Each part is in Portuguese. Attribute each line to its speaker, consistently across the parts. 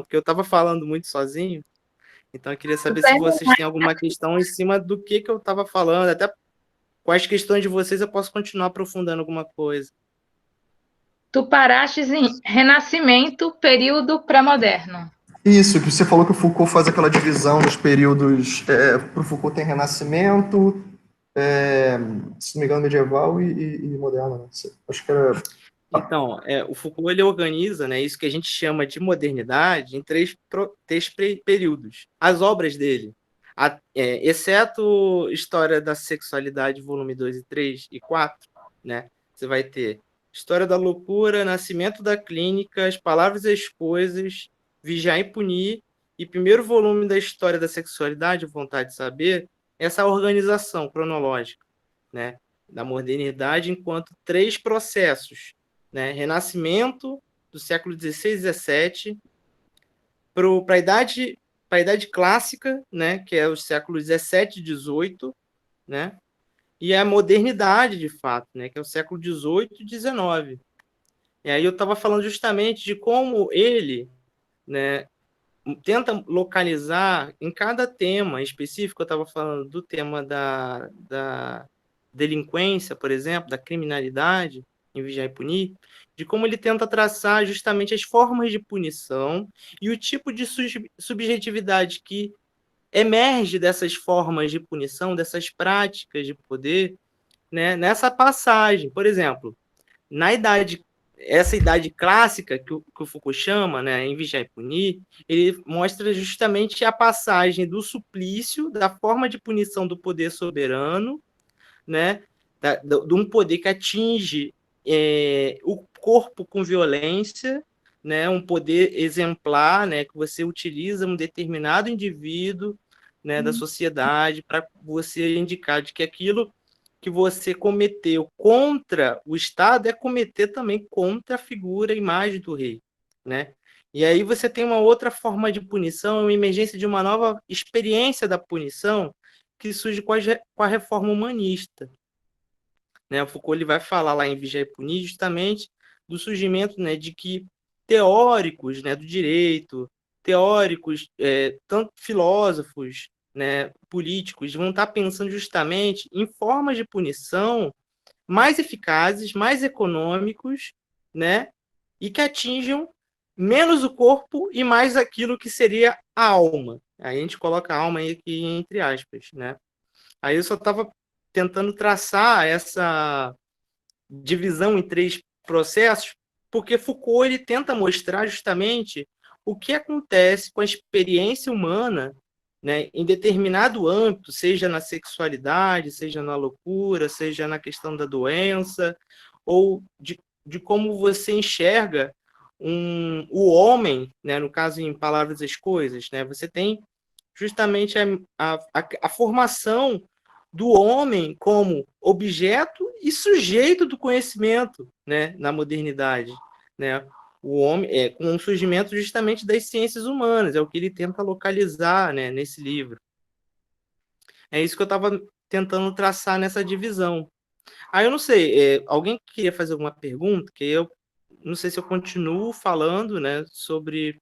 Speaker 1: porque eu estava falando muito sozinho, então eu queria
Speaker 2: Tu
Speaker 1: saber se
Speaker 2: termina-
Speaker 1: vocês têm alguma questão em cima do que eu estava falando, até quais questões de vocês eu posso continuar aprofundando alguma coisa.
Speaker 2: Tu parastes em Renascimento, período pré-moderno.
Speaker 3: Isso, que você falou que o Foucault faz aquela divisão dos períodos. Para o Foucault tem Renascimento, é, se não me engano, medieval e moderno. Né? Acho que era.
Speaker 1: Então, o Foucault ele organiza, né, isso que a gente chama de modernidade em três períodos. As obras dele, exceto História da Sexualidade, volume 2 e 3 e 4, né, você vai ter História da Loucura, Nascimento da Clínica, As Palavras e as Coisas, Vigiar e Punir, e primeiro volume da História da Sexualidade, Vontade de Saber, essa organização cronológica, né, da modernidade enquanto três processos, né? Renascimento do século XVI e XVII, para a idade clássica, né? Que é os séculos XVII e XVIII, né? E a modernidade, de fato, né? Que é o século XVIII e XIX. E aí eu estava falando justamente de como ele, né, tenta localizar em cada tema específico. Eu estava falando do tema da delinquência, por exemplo, da criminalidade, em Vigiar e Punir, de como ele tenta traçar justamente as formas de punição e o tipo de subjetividade que emerge dessas formas de punição, dessas práticas de poder, né, nessa passagem. Por exemplo, na idade essa idade clássica que o Foucault chama, né, em Vigiar e Punir, ele mostra justamente a passagem do suplício, da forma de punição do poder soberano, né, de um poder que atinge o corpo com violência, né, um poder exemplar, né, que você utiliza um determinado indivíduo, né, da sociedade para você indicar de que aquilo que você cometeu contra o Estado é cometer também contra a figura, a imagem do rei, né? E aí você tem uma outra forma de punição, uma emergência de uma nova experiência da punição que surge com a reforma humanista, né? O Foucault ele vai falar lá em Vigiar e Punir justamente do surgimento, né, de que teóricos, né, do direito, teóricos, tanto filósofos, né, políticos, vão estar pensando justamente em formas de punição mais eficazes, mais econômicos, né, e que atinjam menos o corpo e mais aquilo que seria a alma. Aí a gente coloca a alma aí aqui entre aspas, né? Aí eu só estava tentando traçar essa divisão em três processos, porque Foucault ele tenta mostrar justamente o que acontece com a experiência humana, né, em determinado âmbito, seja na sexualidade, seja na loucura, seja na questão da doença, ou de como você enxerga o homem, né, no caso, em Palavras e as Coisas. Né, você tem justamente a formação do homem como objeto e sujeito do conhecimento, né, na modernidade, né? O homem com o surgimento justamente das ciências humanas, é o que ele tenta localizar, né, nesse livro. É isso que eu estava tentando traçar nessa divisão. Aí eu não sei, alguém queria fazer alguma pergunta? Que eu não sei se eu continuo falando, né, sobre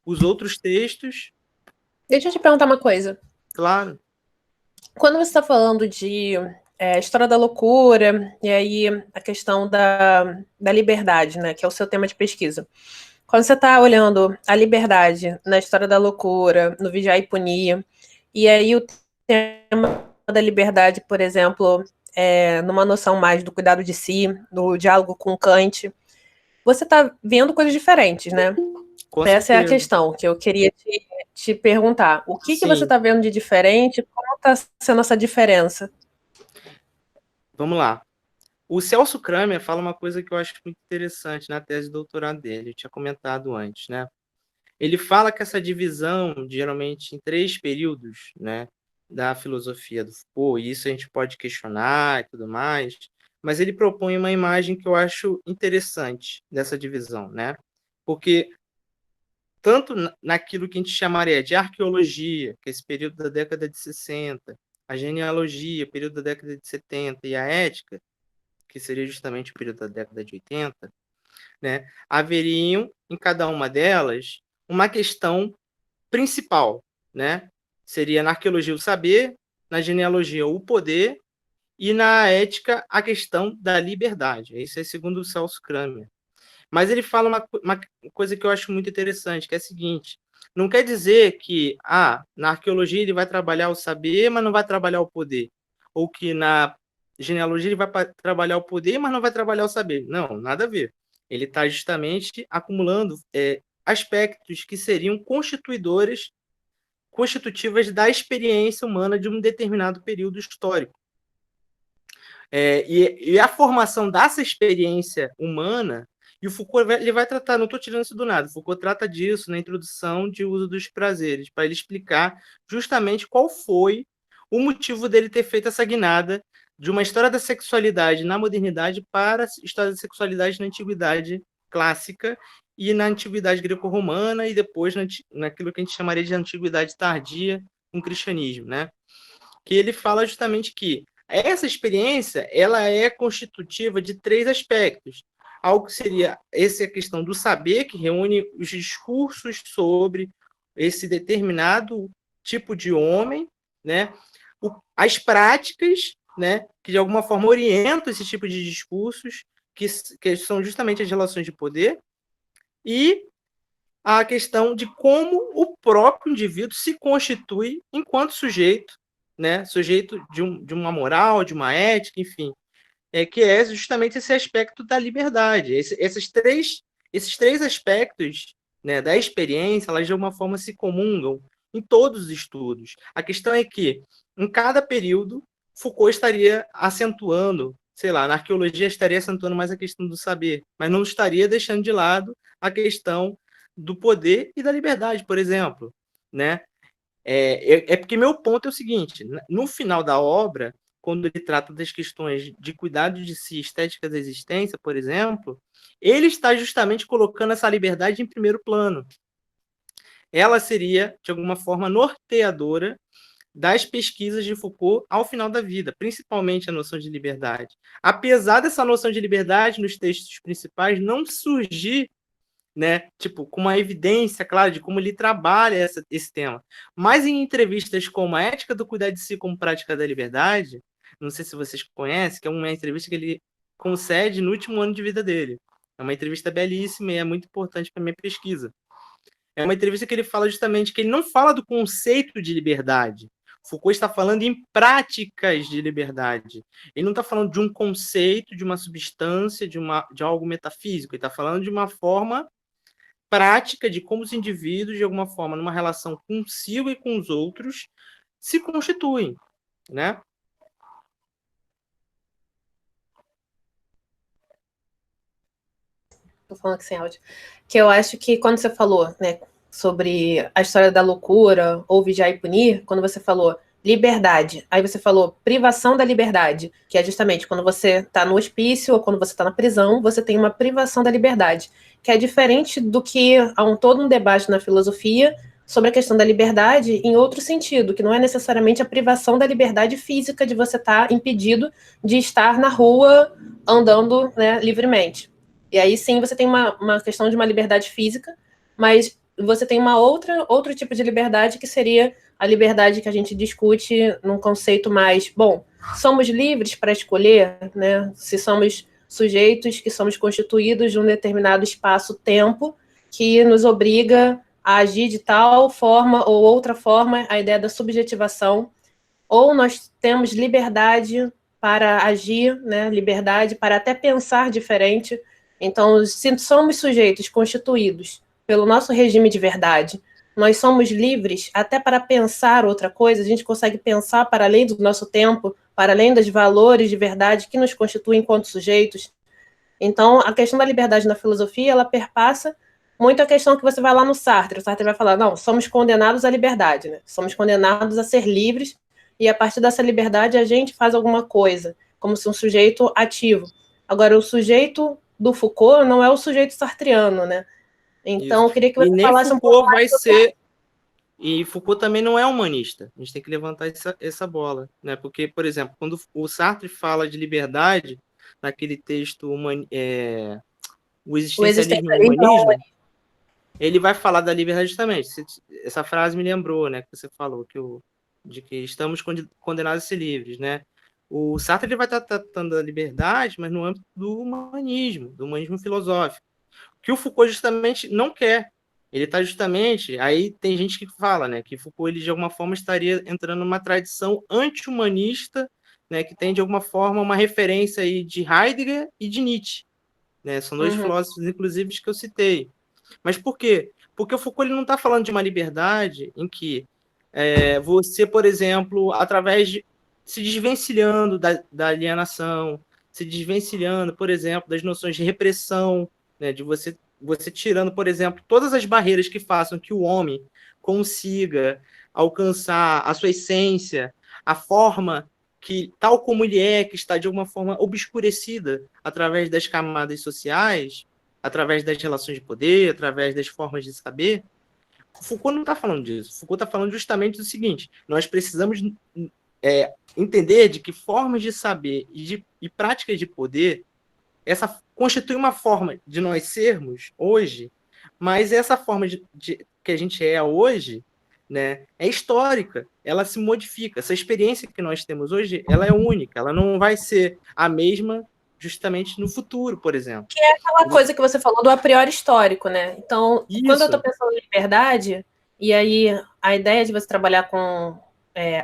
Speaker 1: os outros textos.
Speaker 4: Deixa eu te perguntar uma coisa.
Speaker 1: Claro.
Speaker 4: Quando você está falando de história da loucura, e aí a questão da liberdade, né, que é o seu tema de pesquisa. Quando você está olhando a liberdade na história da loucura, no Vigiar e Punir, e aí o tema da liberdade, por exemplo, numa noção mais do cuidado de si, no diálogo com Kant, você está vendo coisas diferentes, né?
Speaker 1: Com
Speaker 4: Essa é a
Speaker 1: certeza.
Speaker 4: questão que eu queria te perguntar. O que você
Speaker 1: Sim.
Speaker 4: está vendo de diferente? Como está sendo essa diferença?
Speaker 1: Vamos lá. O Celso Kramer fala uma coisa que eu acho muito interessante na tese de doutorado dele, eu tinha comentado antes, né? Ele fala que essa divisão, geralmente em três períodos, né, da filosofia do Foucault, e isso a gente pode questionar e tudo mais, mas ele propõe uma imagem que eu acho interessante dessa divisão, né? Porque tanto naquilo que a gente chamaria de arqueologia, que é esse período da década de 60, a genealogia, período da década de 70, e a ética, que seria justamente o período da década de 80, né, haveriam em cada uma delas uma questão principal, né? Seria na arqueologia o saber, na genealogia o poder e na ética a questão da liberdade. Isso é segundo o Celso Kramer. Mas ele fala uma coisa que eu acho muito interessante, que é a seguinte: não quer dizer que na arqueologia ele vai trabalhar o saber, mas não vai trabalhar o poder. Ou que na genealogia ele vai trabalhar o poder, mas não vai trabalhar o saber. Não, nada a ver. Ele está justamente acumulando aspectos que seriam constitutivas da experiência humana de um determinado período histórico. E a formação dessa experiência humana, e o Foucault ele vai tratar, não estou tirando isso do nada, o Foucault trata disso na introdução de uso dos prazeres, para ele explicar justamente qual foi o motivo dele ter feito essa guinada de uma história da sexualidade na modernidade para a história da sexualidade na antiguidade clássica e na antiguidade greco-romana e depois naquilo que a gente chamaria de antiguidade tardia com o cristianismo, né? Que ele fala justamente que essa experiência ela é constitutiva de 3 aspectos. Algo que seria essa questão do saber, que reúne os discursos sobre esse determinado tipo de homem, né? As práticas, né? Que de alguma forma orientam esse tipo de discursos, que são justamente as relações de poder, e a questão de como o próprio indivíduo se constitui enquanto sujeito, né? Sujeito de uma moral, de uma ética, enfim, que é justamente esse aspecto da liberdade. Esses três aspectos, né, da experiência, elas de alguma forma se comungam em todos os estudos. A questão é que, em cada período, Foucault estaria acentuando, sei lá, na arqueologia estaria acentuando mais a questão do saber, mas não estaria deixando de lado a questão do poder e da liberdade, por exemplo, né? Porque meu ponto é o seguinte: no final da obra, quando ele trata das questões de cuidado de si, estética da existência, por exemplo, ele está justamente colocando essa liberdade em primeiro plano. Ela seria, de alguma forma, norteadora das pesquisas de Foucault ao final da vida, principalmente a noção de liberdade. Apesar dessa noção de liberdade nos textos principais não surgir, né, tipo, com uma evidência clara de como ele trabalha esse tema. Mas em entrevistas como a Ética do Cuidar de Si como Prática da Liberdade, não sei se vocês conhecem, que é uma entrevista que ele concede no último ano de vida dele. É uma entrevista belíssima e é muito importante para a minha pesquisa. É uma entrevista que ele fala justamente que ele não fala do conceito de liberdade. Foucault está falando em práticas de liberdade. Ele não está falando de um conceito, de uma substância, de algo metafísico. Ele está falando de uma forma prática de como os indivíduos, de alguma forma, numa relação consigo e com os outros, se constituem, né?
Speaker 4: Tô falando aqui sem áudio. Que eu acho que quando você falou, né, sobre a história da loucura, ou vigiar e punir, quando você falou liberdade, aí você falou privação da liberdade, que é justamente quando você está no hospício ou quando você está na prisão, você tem uma privação da liberdade, que é diferente do que há todo um debate na filosofia sobre a questão da liberdade em outro sentido, que não é necessariamente a privação da liberdade física de você estar impedido de estar na rua andando, né, livremente. E aí sim você tem uma questão de uma liberdade física, mas você tem outro tipo de liberdade que seria a liberdade que a gente discute num conceito mais, bom, somos livres para escolher, né, se somos sujeitos que somos constituídos de um determinado espaço-tempo que nos obriga a agir de tal forma ou outra forma, a ideia da subjetivação, ou nós temos liberdade para agir, né, liberdade para até pensar diferente. Então, se somos sujeitos constituídos pelo nosso regime de verdade, nós somos livres até para pensar outra coisa, a gente consegue pensar para além do nosso tempo, para além dos valores de verdade que nos constituem enquanto sujeitos. Então, a questão da liberdade na filosofia, ela perpassa muito a questão que você vai lá no Sartre. O Sartre vai falar, não, somos condenados à liberdade, né? Somos condenados a ser livres, e a partir dessa liberdade a gente faz alguma coisa, como se um sujeito ativo. Agora, o sujeito do Foucault não é o sujeito sartriano, né? Então,
Speaker 1: Isso.
Speaker 4: eu queria que você
Speaker 1: E nem
Speaker 4: falasse um
Speaker 1: Foucault
Speaker 4: pouco mais
Speaker 1: vai
Speaker 4: sobre...
Speaker 1: ser. E Foucault também não é humanista. A gente tem que levantar essa bola, né? Porque, por exemplo, quando o Sartre fala de liberdade, naquele texto o
Speaker 4: o
Speaker 1: existencialismo e o
Speaker 4: existencialismo.
Speaker 1: humanismo, ele vai falar da liberdade justamente. Essa frase me lembrou, né, que você falou, de que estamos condenados a ser livres, né? O Sartre ele vai estar tratando da liberdade, mas no âmbito do humanismo filosófico, que o Foucault justamente não quer. Ele está justamente, aí tem gente que fala, né, que Foucault ele de alguma forma estaria entrando numa tradição anti-humanista, né, que tem de alguma forma uma referência aí de Heidegger e de Nietzsche, né? São dois filósofos inclusive que eu citei. Mas por quê? Porque o Foucault ele não está falando de uma liberdade em que você, por exemplo, através de se desvencilhando da alienação, se desvencilhando, por exemplo, das noções de repressão, né, de você tirando, por exemplo, todas as barreiras que façam que o homem consiga alcançar a sua essência, a forma que, tal como ele que está de alguma forma obscurecida através das camadas sociais, através das relações de poder, através das formas de saber. Foucault não está falando disso. Foucault está falando justamente do seguinte: nós precisamos entender de que formas de saber e práticas de poder essa constitui uma forma de nós sermos hoje, mas essa forma que a gente é hoje, né, é histórica, ela se modifica. Essa experiência que nós temos hoje, ela é única, ela não vai ser a mesma justamente no futuro, por exemplo.
Speaker 4: Que é aquela coisa que você falou do a priori histórico, né? Então, quando eu estou pensando em liberdade, e aí a ideia de você trabalhar com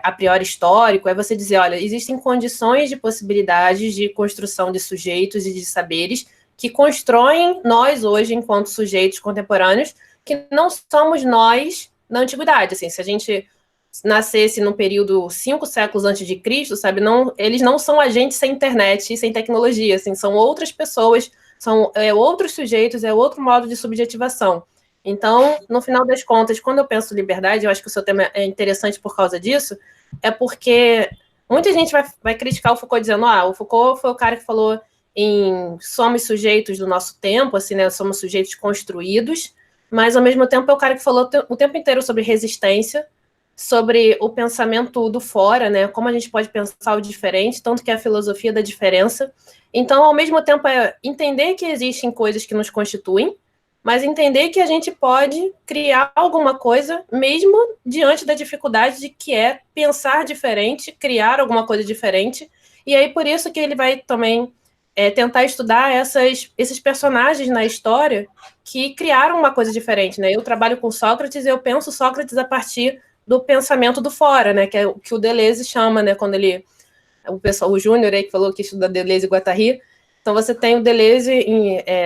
Speaker 4: a priori histórico é você dizer, olha, existem condições de possibilidades de construção de sujeitos e de saberes que constroem nós hoje, enquanto sujeitos contemporâneos, que não somos nós na antiguidade. Assim, se a gente nascesse no período 5 séculos antes de Cristo, sabe, não, eles não são a gente sem internet e sem tecnologia, assim, são outras pessoas, são outros sujeitos, é outro modo de subjetivação. Então, no final das contas, quando eu penso liberdade, eu acho que o seu tema é interessante por causa disso, é porque muita gente vai criticar o Foucault dizendo, o Foucault foi o cara que falou em somos sujeitos do nosso tempo, assim, né, somos sujeitos construídos, mas ao mesmo tempo é o cara que falou o tempo inteiro sobre resistência, sobre o pensamento do fora, né, como a gente pode pensar o diferente, tanto que é a filosofia da diferença. Então, ao mesmo tempo, é entender que existem coisas que nos constituem, mas entender que a gente pode criar alguma coisa mesmo diante da dificuldade de que é pensar diferente, criar alguma coisa diferente. E aí por isso que ele vai também tentar estudar esses personagens na história que criaram uma coisa diferente, né? Eu trabalho com Sócrates e eu penso Sócrates a partir do pensamento do fora, né? Que é o que o Deleuze chama, né? Quando o Júnior aí que falou que estuda Deleuze e Guattari. Então, você tem o Deleuze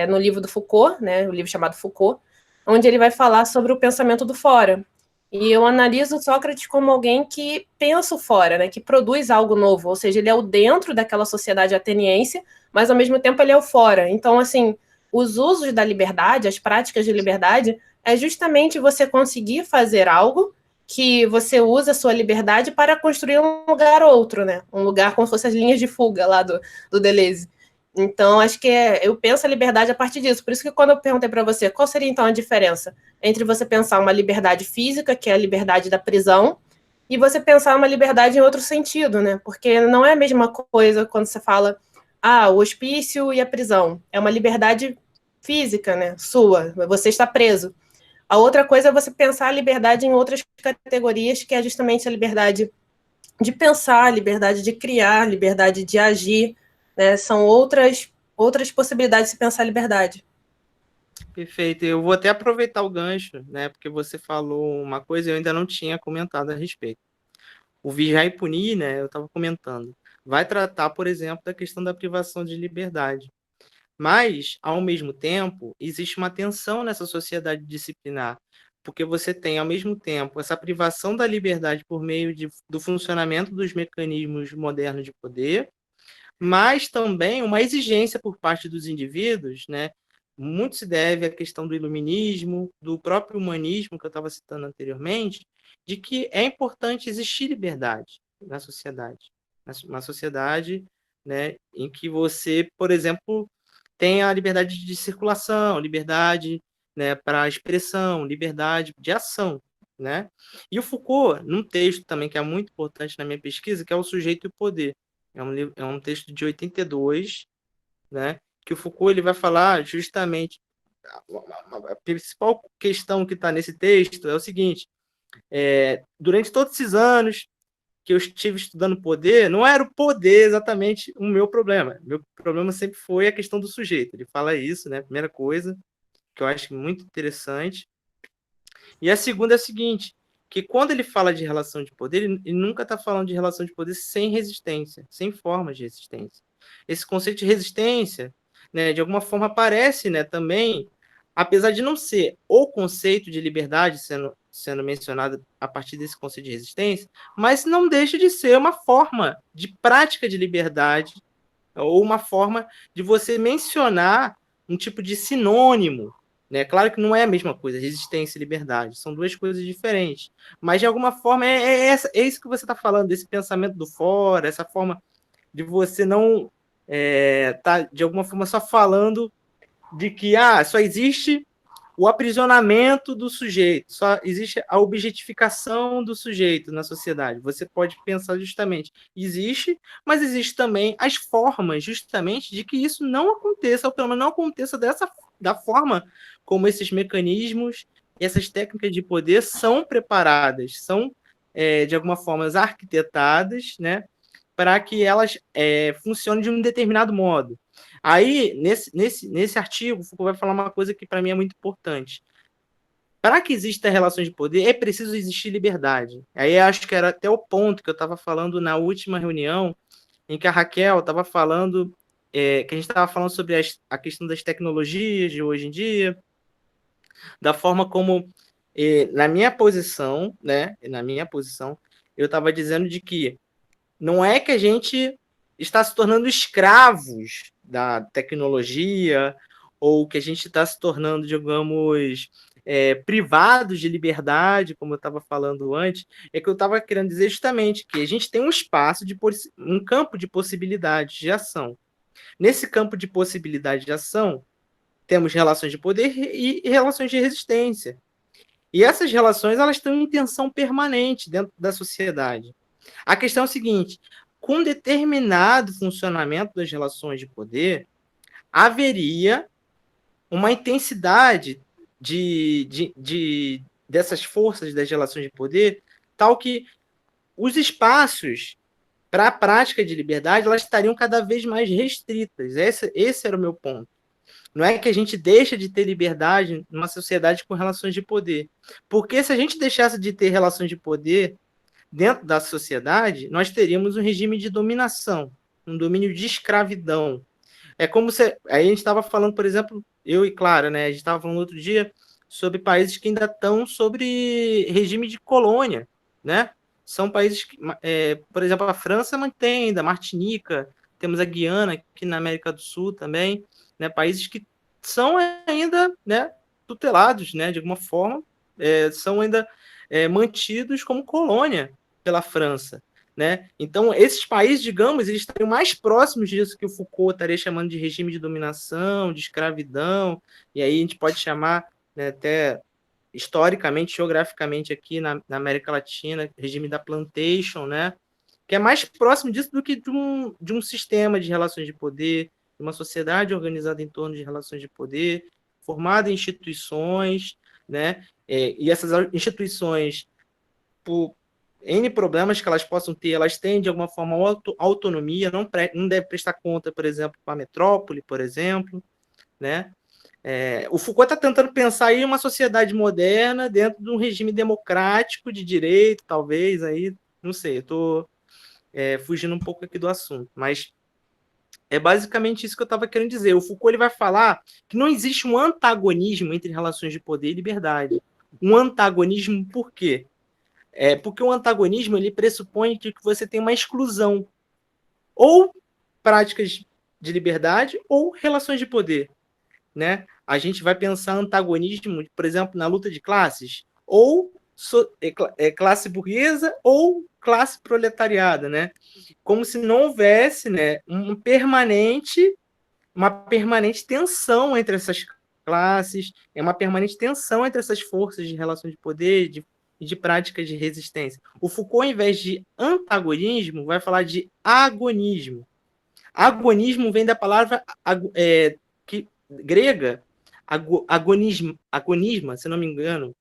Speaker 4: no livro do Foucault, né, o livro chamado Foucault, onde ele vai falar sobre o pensamento do fora. E eu analiso Sócrates como alguém que pensa o fora, né, que produz algo novo, ou seja, ele é o dentro daquela sociedade ateniense, mas ao mesmo tempo ele é o fora. Então, assim, os usos da liberdade, as práticas de liberdade, é justamente você conseguir fazer algo que você usa a sua liberdade para construir um lugar outro, né, um lugar como se fossem as linhas de fuga lá do Deleuze. Então, acho que eu penso a liberdade a partir disso. Por isso que quando eu perguntei para você, qual seria então a diferença entre você pensar uma liberdade física, que é a liberdade da prisão, e você pensar uma liberdade em outro sentido, né? Porque não é a mesma coisa quando você fala, o hospício e a prisão. É uma liberdade física, né? Sua, você está preso. A outra coisa é você pensar a liberdade em outras categorias, que é justamente a liberdade de pensar, a liberdade de criar, a liberdade de agir, né? São outras possibilidades de se pensar a liberdade.
Speaker 1: Perfeito. Eu vou até aproveitar o gancho, né? Porque você falou uma coisa e eu ainda não tinha comentado a respeito. O Vigiar e Punir, né? Eu estava comentando. Vai tratar, por exemplo, da questão da privação de liberdade. Mas, ao mesmo tempo, existe uma tensão nessa sociedade disciplinar, porque você tem, ao mesmo tempo, essa privação da liberdade por meio do funcionamento dos mecanismos modernos de poder, mas também uma exigência por parte dos indivíduos, né? Muito se deve à questão do iluminismo, do próprio humanismo que eu estava citando anteriormente, de que é importante existir liberdade na sociedade. Uma sociedade, né, em que você, por exemplo, tem a liberdade de circulação, liberdade, né, para expressão, liberdade de ação, né? E o Foucault, num texto também que é muito importante na minha pesquisa, que é O Sujeito e o Poder. É um texto de 82, né? Que o Foucault ele vai falar justamente a principal questão que está nesse texto é o seguinte: durante todos esses anos que eu estive estudando poder, não era o poder exatamente o meu problema. Meu problema sempre foi a questão do sujeito. Ele fala isso, né? Primeira coisa, que eu acho muito interessante. E a segunda é a seguinte, que quando ele fala de relação de poder, ele nunca está falando de relação de poder sem resistência, sem formas de resistência. Esse conceito de resistência, né, de alguma forma aparece, né, também, apesar de não ser o conceito de liberdade sendo mencionado a partir desse conceito de resistência, mas não deixa de ser uma forma de prática de liberdade, ou uma forma de você mencionar um tipo de sinônimo, né? Claro que não é a mesma coisa, resistência e liberdade, são duas coisas diferentes, mas de alguma forma é isso que você está falando, desse pensamento do fora, essa forma de você não tá de alguma forma só falando de que só existe o aprisionamento do sujeito, só existe a objetificação do sujeito na sociedade. Você pode pensar justamente, existe, mas existe também as formas justamente de que isso não aconteça, ou pelo menos não aconteça da forma como esses mecanismos e essas técnicas de poder são preparadas, são, de alguma forma, arquitetadas, né, para que elas funcionem de um determinado modo. Aí, nesse artigo, Foucault vai falar uma coisa que para mim é muito importante. Para que exista relações de poder, é preciso existir liberdade. Aí acho que era até o ponto que eu estava falando na última reunião, em que a Raquel estava falando, que a gente estava falando sobre a questão das tecnologias de hoje em dia, da forma como, na minha posição, eu estava dizendo de que não é que a gente está se tornando escravos da tecnologia ou que a gente está se tornando, digamos, privados de liberdade, como eu estava falando antes, é que eu estava querendo dizer justamente que a gente tem um espaço, um campo de possibilidades de ação. Nesse campo de possibilidade de ação, temos relações de poder e relações de resistência. E essas relações elas estão em tensão permanente dentro da sociedade. A questão é a seguinte: com determinado funcionamento das relações de poder, haveria uma intensidade dessas forças das relações de poder, tal que os espaços para a prática de liberdade elas estariam cada vez mais restritas. Esse era o meu ponto. Não é que a gente deixa de ter liberdade numa sociedade com relações de poder. Porque se a gente deixasse de ter relações de poder dentro da sociedade, nós teríamos um regime de dominação, um domínio de escravidão. É como se... Aí a gente estava falando, por exemplo, eu e Clara, né? A gente estava falando outro dia sobre países que ainda estão sobre regime de colônia, né? São países que, por exemplo, a França mantém ainda, Martinica, temos a Guiana, aqui na América do Sul também, né? Países que são ainda, né, tutelados, né, de alguma forma, são ainda mantidos como colônia pela França, né? Então, esses países, digamos, eles estariam mais próximos disso que o Foucault estaria chamando de regime de dominação, de escravidão, e aí a gente pode chamar, né, até historicamente, geograficamente aqui na América Latina, regime da plantation, né? Que é mais próximo disso do que de um sistema de relações de poder, de uma sociedade organizada em torno de relações de poder, formada em instituições, né? E essas instituições, por N problemas que elas possam ter, elas têm, de alguma forma, autonomia, não deve prestar conta, por exemplo, para a metrópole, por exemplo, né? O Foucault está tentando pensar aí uma sociedade moderna dentro de um regime democrático de direito, talvez, aí, não sei, eu estou fugindo um pouco aqui do assunto, mas é basicamente isso que eu estava querendo dizer. O Foucault ele vai falar que não existe um antagonismo entre relações de poder e liberdade. Um antagonismo por quê? Porque o antagonismo ele pressupõe que você tem uma exclusão, ou práticas de liberdade, ou relações de poder, né? A gente vai pensar antagonismo, por exemplo, na luta de classes, ou classe burguesa ou classe proletariada, né? Como se não houvesse, né, uma permanente tensão entre essas classes, uma permanente tensão entre essas forças de relação de poder e de práticas de resistência. O Foucault, ao invés de antagonismo, vai falar de agonismo. Agonismo vem da palavra grega agonisma, se não me engano,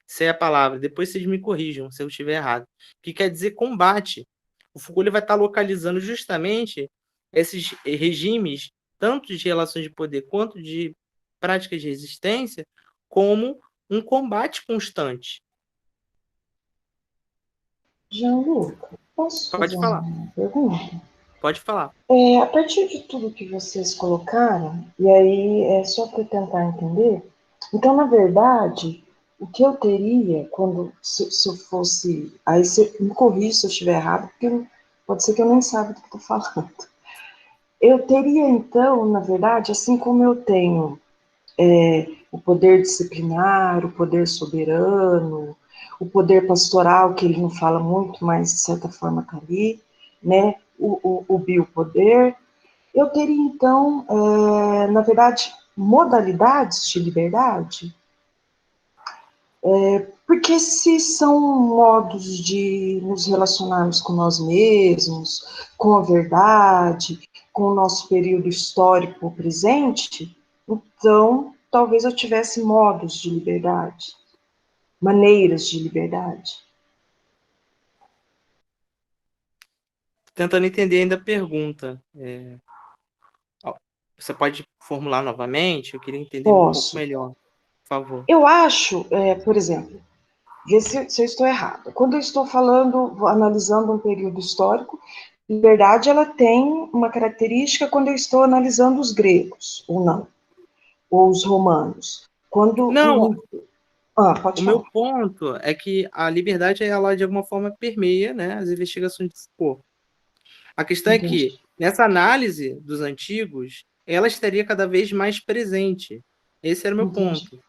Speaker 1: essa é a palavra, depois vocês me corrijam se eu estiver errado, que quer dizer combate. O Foucault ele vai estar localizando justamente esses regimes, tanto de relações de poder quanto de práticas de resistência, como um combate constante.
Speaker 5: Gianluca, posso
Speaker 1: Pode
Speaker 5: fazer
Speaker 1: falar,
Speaker 5: uma pergunta?
Speaker 1: pode falar.
Speaker 5: A partir de tudo que vocês colocaram, e aí é só para tentar entender, então, na verdade, o que eu teria quando, se eu fosse, aí você me corrija se eu estiver errado, porque pode ser que eu nem saiba do que estou falando. Eu teria, então, na verdade, assim como eu tenho o poder disciplinar, o poder soberano, o poder pastoral, que ele não fala muito, mas de certa forma está ali, né? O biopoder. Eu teria, então, na verdade, modalidades de liberdade, porque se são modos de nos relacionarmos com nós mesmos, com a verdade, com o nosso período histórico presente, então talvez eu tivesse modos de liberdade, maneiras de liberdade.
Speaker 1: Tentando entender ainda a pergunta. Você pode formular novamente? Eu queria entender um pouco
Speaker 5: Posso.
Speaker 1: melhor, por favor.
Speaker 5: Eu acho, por exemplo, ver se eu estou errada. Quando eu estou falando, analisando um período histórico, liberdade ela tem uma característica quando eu estou analisando os gregos, ou não, ou os romanos. Quando
Speaker 1: Não,
Speaker 5: pode
Speaker 1: o meu
Speaker 5: falar.
Speaker 1: ponto é que a liberdade, ela de alguma forma permeia, né, as investigações de Foucault. A questão é
Speaker 5: Entendi.
Speaker 1: que, nessa análise dos antigos, ela estaria cada vez mais presente. Esse era o meu
Speaker 5: Entendi.
Speaker 1: ponto.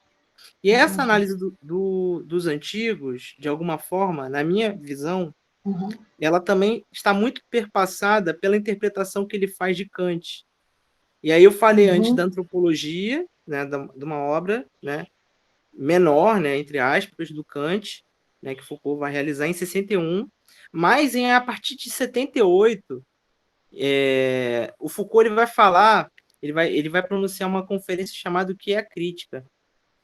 Speaker 1: E essa
Speaker 5: Entendi.
Speaker 1: análise dos antigos, de alguma forma, na minha visão,
Speaker 5: Uhum.
Speaker 1: ela também está muito perpassada pela interpretação que ele faz de Kant. E aí eu falei antes da
Speaker 5: Uhum.
Speaker 1: antropologia, né, de uma obra, né, menor, né, entre aspas, do Kant, né, que Foucault vai realizar em 61, mas a partir de 78, o Foucault ele vai falar, ele vai pronunciar uma conferência chamada O que é a Crítica.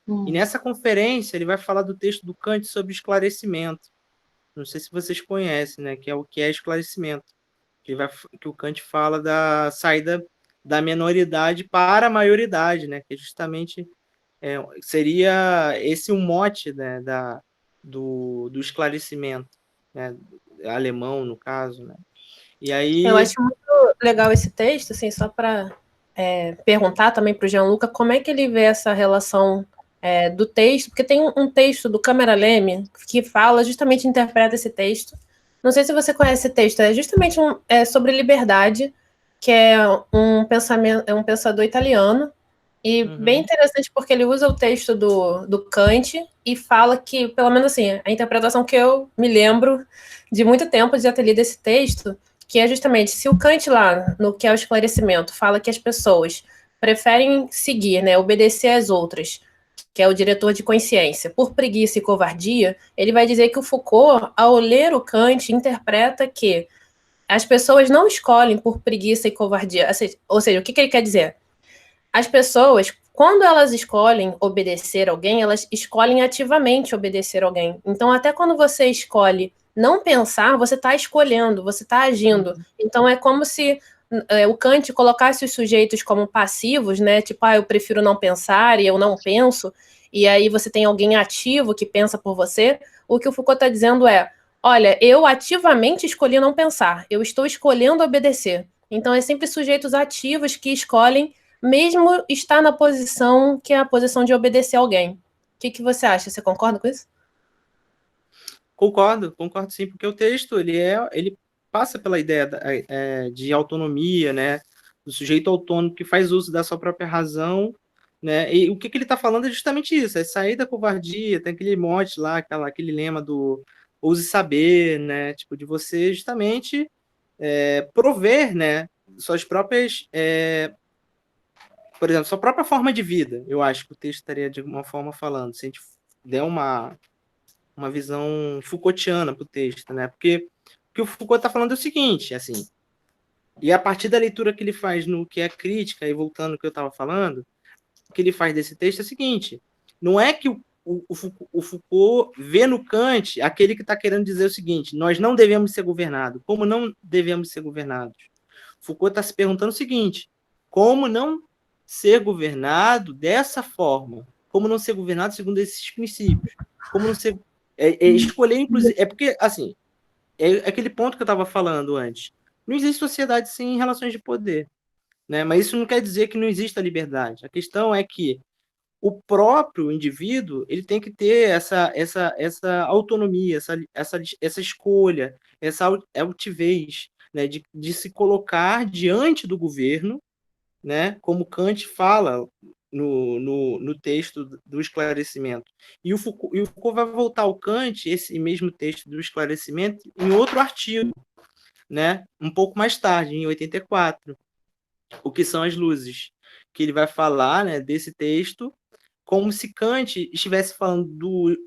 Speaker 1: E
Speaker 5: Uhum.
Speaker 1: nessa conferência ele vai falar do texto do Kant sobre esclarecimento. Não sei se vocês conhecem, né, que é o que é esclarecimento. Que o Kant fala da saída da menoridade para a maioridade, né, que justamente seria esse o mote, né, do esclarecimento, né, alemão, no caso. Né? E
Speaker 4: Eu
Speaker 1: aí.
Speaker 4: acho muito legal esse texto, assim, só para perguntar também para o Gianluca como é que ele vê essa relação do texto, porque tem um texto do Câmara Leme que fala, justamente interpreta esse texto. Não sei se você conhece esse texto, é justamente sobre liberdade, que é um pensador italiano, e bem interessante porque ele usa o texto do Kant e fala que, pelo menos assim, a interpretação que eu me lembro de muito tempo de já ter lido esse texto, que é justamente, se o Kant lá, no que é o esclarecimento, fala que as pessoas preferem seguir, né, obedecer às outras, que é o diretor de consciência, por preguiça e covardia, ele vai dizer que o Foucault, ao ler o Kant, interpreta que as pessoas não escolhem por preguiça e covardia. Ou seja, o que ele quer dizer? As pessoas, quando elas escolhem obedecer alguém, elas escolhem ativamente obedecer alguém. Então, até quando você escolhe não pensar, você está escolhendo, você está agindo. Então, é como se o Kant colocasse os sujeitos como passivos, né? Tipo, eu prefiro não pensar e eu não penso. E aí você tem alguém ativo que pensa por você. O que o Foucault está dizendo é: olha, eu ativamente escolhi não pensar, eu estou escolhendo obedecer. Então, é sempre sujeitos ativos que escolhem mesmo estar na posição que é a posição de obedecer alguém. O que você acha? Você concorda com isso?
Speaker 1: Concordo sim, porque o texto ele passa pela ideia de autonomia, né, do sujeito autônomo que faz uso da sua própria razão, né, e o que ele está falando é justamente isso, é sair da covardia, tem aquele mote lá, aquele lema do ouse saber, né, tipo, de você justamente prover, né, suas próprias, por exemplo, sua própria forma de vida. Eu acho que o texto estaria de alguma forma falando, se a gente der uma visão Foucaultiana para o texto, né? Porque o que o Foucault está falando é o seguinte, assim, e a partir da leitura que ele faz no que é crítica, e voltando ao que eu estava falando, que ele faz desse texto é o seguinte: não é que o Foucault vê no Kant aquele que está querendo dizer o seguinte: nós não devemos ser governados. Como não devemos ser governados? Foucault está se perguntando o seguinte: como não ser governado dessa forma? Como não ser governado segundo esses princípios? Como não ser... escolher, inclusive... É porque, assim, é aquele ponto que eu estava falando antes. Não existe sociedade sem relações de poder, né? Mas isso não quer dizer que não exista liberdade. A questão é que o próprio indivíduo ele tem que ter essa autonomia, essa escolha, essa altivez, né, de se colocar diante do governo, né, como Kant fala no texto do esclarecimento. E o Foucault vai voltar ao Kant, esse mesmo texto do esclarecimento, em outro artigo, né, um pouco mais tarde, em 84, O que são as luzes, que ele vai falar, né, desse texto como se Kant estivesse falando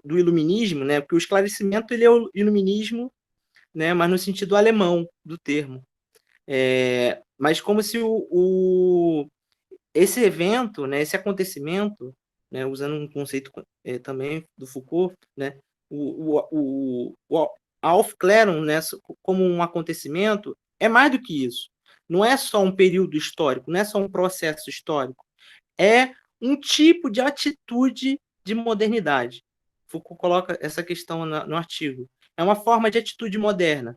Speaker 1: do iluminismo, né, porque o esclarecimento ele é o iluminismo, né, mas no sentido alemão do termo. Mas como se esse evento, né, esse acontecimento, né, usando um conceito também do Foucault, né, o Aufklärung, né, como um acontecimento, é mais do que isso. Não é só um período histórico, não é só um processo histórico, é um tipo de atitude de modernidade. Foucault coloca essa questão no artigo. É uma forma de atitude moderna,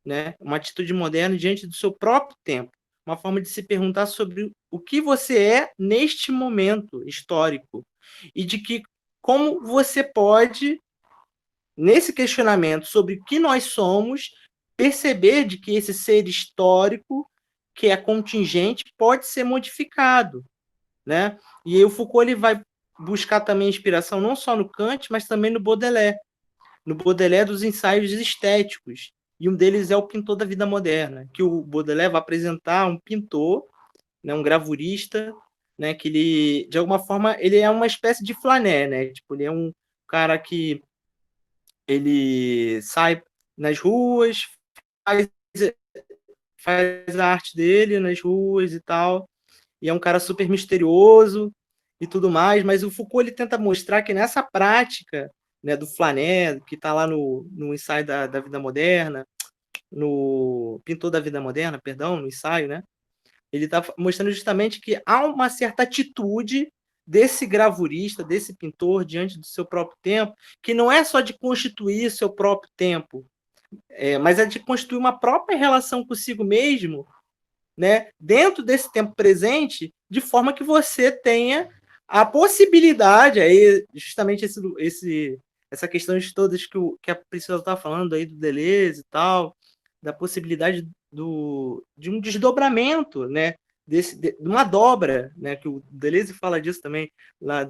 Speaker 1: né? Uma atitude moderna diante do seu próprio tempo, uma forma de se perguntar sobre o que você é neste momento histórico e de que como você pode, nesse questionamento sobre o que nós somos, perceber de que esse ser histórico, que é contingente, pode ser modificado, né? E aí o Foucault ele vai buscar também inspiração não só no Kant, mas também no Baudelaire dos ensaios estéticos. E um deles é o Pintor da Vida Moderna, que o Baudelaire vai apresentar um pintor, né, um gravurista, né, que ele, de alguma forma, ele é uma espécie de Flané, né? Tipo, ele é um cara que ele sai nas ruas, faz a arte dele nas ruas e tal, e é um cara super misterioso e tudo mais, mas o Foucault ele tenta mostrar que nessa prática, né, do Flané, que está lá no ensaio da vida moderna, no Pintor da Vida Moderna, perdão, no ensaio, né, ele está mostrando justamente que há uma certa atitude desse gravurista, desse pintor, diante do seu próprio tempo, que não é só de constituir seu próprio tempo, mas é de construir uma própria relação consigo mesmo, né, dentro desse tempo presente, de forma que você tenha a possibilidade, aí, justamente essa questão de todas que a Priscila está falando aí do Deleuze e tal, da possibilidade de um desdobramento, né, de uma dobra, né, que o Deleuze fala disso também, lá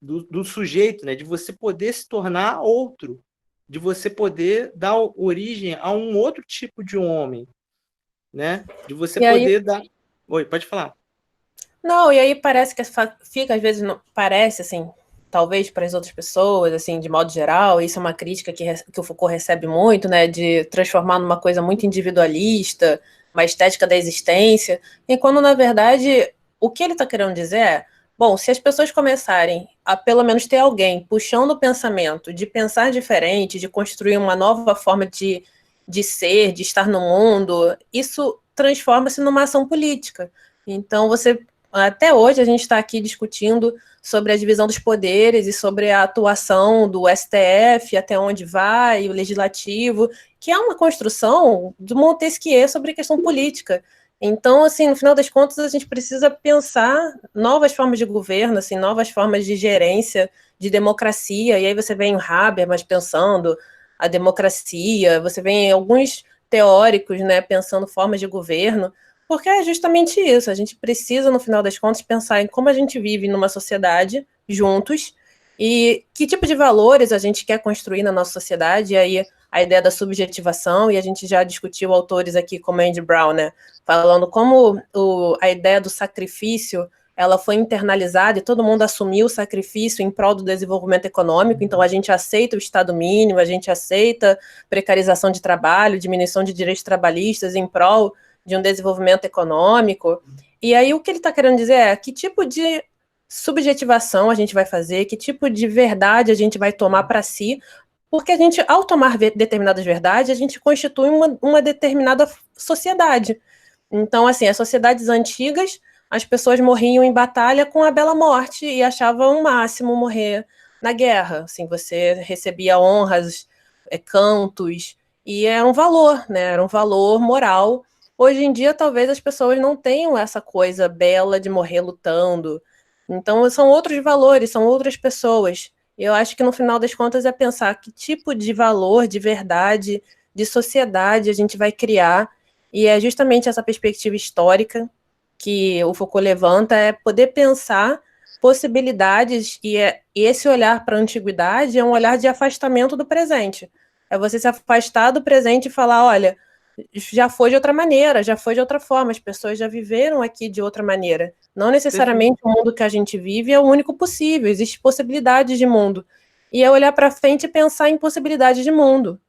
Speaker 1: do sujeito, né, de você poder se tornar outro, de você poder dar origem a um outro tipo de homem, né? De você poder dar... Oi, pode falar.
Speaker 4: Não, e aí parece que fica, às vezes, parece, assim, talvez para as outras pessoas, assim, de modo geral, isso é uma crítica que o Foucault recebe muito, né, de transformar numa coisa muito individualista, uma estética da existência, e quando, na verdade, o que ele está querendo dizer é, bom, se as pessoas começarem a, pelo menos, ter alguém puxando o pensamento, de pensar diferente, de construir uma nova forma de ser, de estar no mundo, isso transforma-se numa ação política. Então, até hoje a gente está aqui discutindo sobre a divisão dos poderes e sobre a atuação do STF, até onde vai, o legislativo, que é uma construção de Montesquieu sobre questão política. Então, assim, no final das contas, a gente precisa pensar novas formas de governo, assim, novas formas de gerência, de democracia, e aí você vem o Habermas pensando a democracia, você vê alguns teóricos, né, pensando formas de governo, porque é justamente isso, a gente precisa, no final das contas, pensar em como a gente vive numa sociedade juntos e que tipo de valores a gente quer construir na nossa sociedade, e aí a ideia da subjetivação, e a gente já discutiu autores aqui como Andy Brown, né, falando como a ideia do sacrifício ela foi internalizada e todo mundo assumiu o sacrifício em prol do desenvolvimento econômico, então a gente aceita o Estado mínimo, a gente aceita precarização de trabalho, diminuição de direitos trabalhistas em prol de um desenvolvimento econômico. E aí o que ele está querendo dizer é que tipo de subjetivação a gente vai fazer, que tipo de verdade a gente vai tomar para si, porque a gente, ao tomar determinadas verdades, a gente constitui uma determinada sociedade. Então, assim, as sociedades antigas, as pessoas morriam em batalha com a bela morte e achavam o máximo morrer na guerra. Assim, você recebia honras, cantos, e era um valor, né? Era um valor moral. Hoje em dia, talvez as pessoas não tenham essa coisa bela de morrer lutando. Então, são outros valores, são outras pessoas. Eu acho que no final das contas é pensar que tipo de valor, de verdade, de sociedade a gente vai criar. E é justamente essa perspectiva histórica que o Foucault levanta, é poder pensar possibilidades, e esse olhar para a antiguidade é um olhar de afastamento do presente. É você se afastar do presente e falar, olha, já foi de outra maneira, já foi de outra forma, as pessoas já viveram aqui de outra maneira. Não necessariamente o mundo que a gente vive é o único possível, existem possibilidades de mundo. E é olhar para frente e pensar em possibilidades de mundo.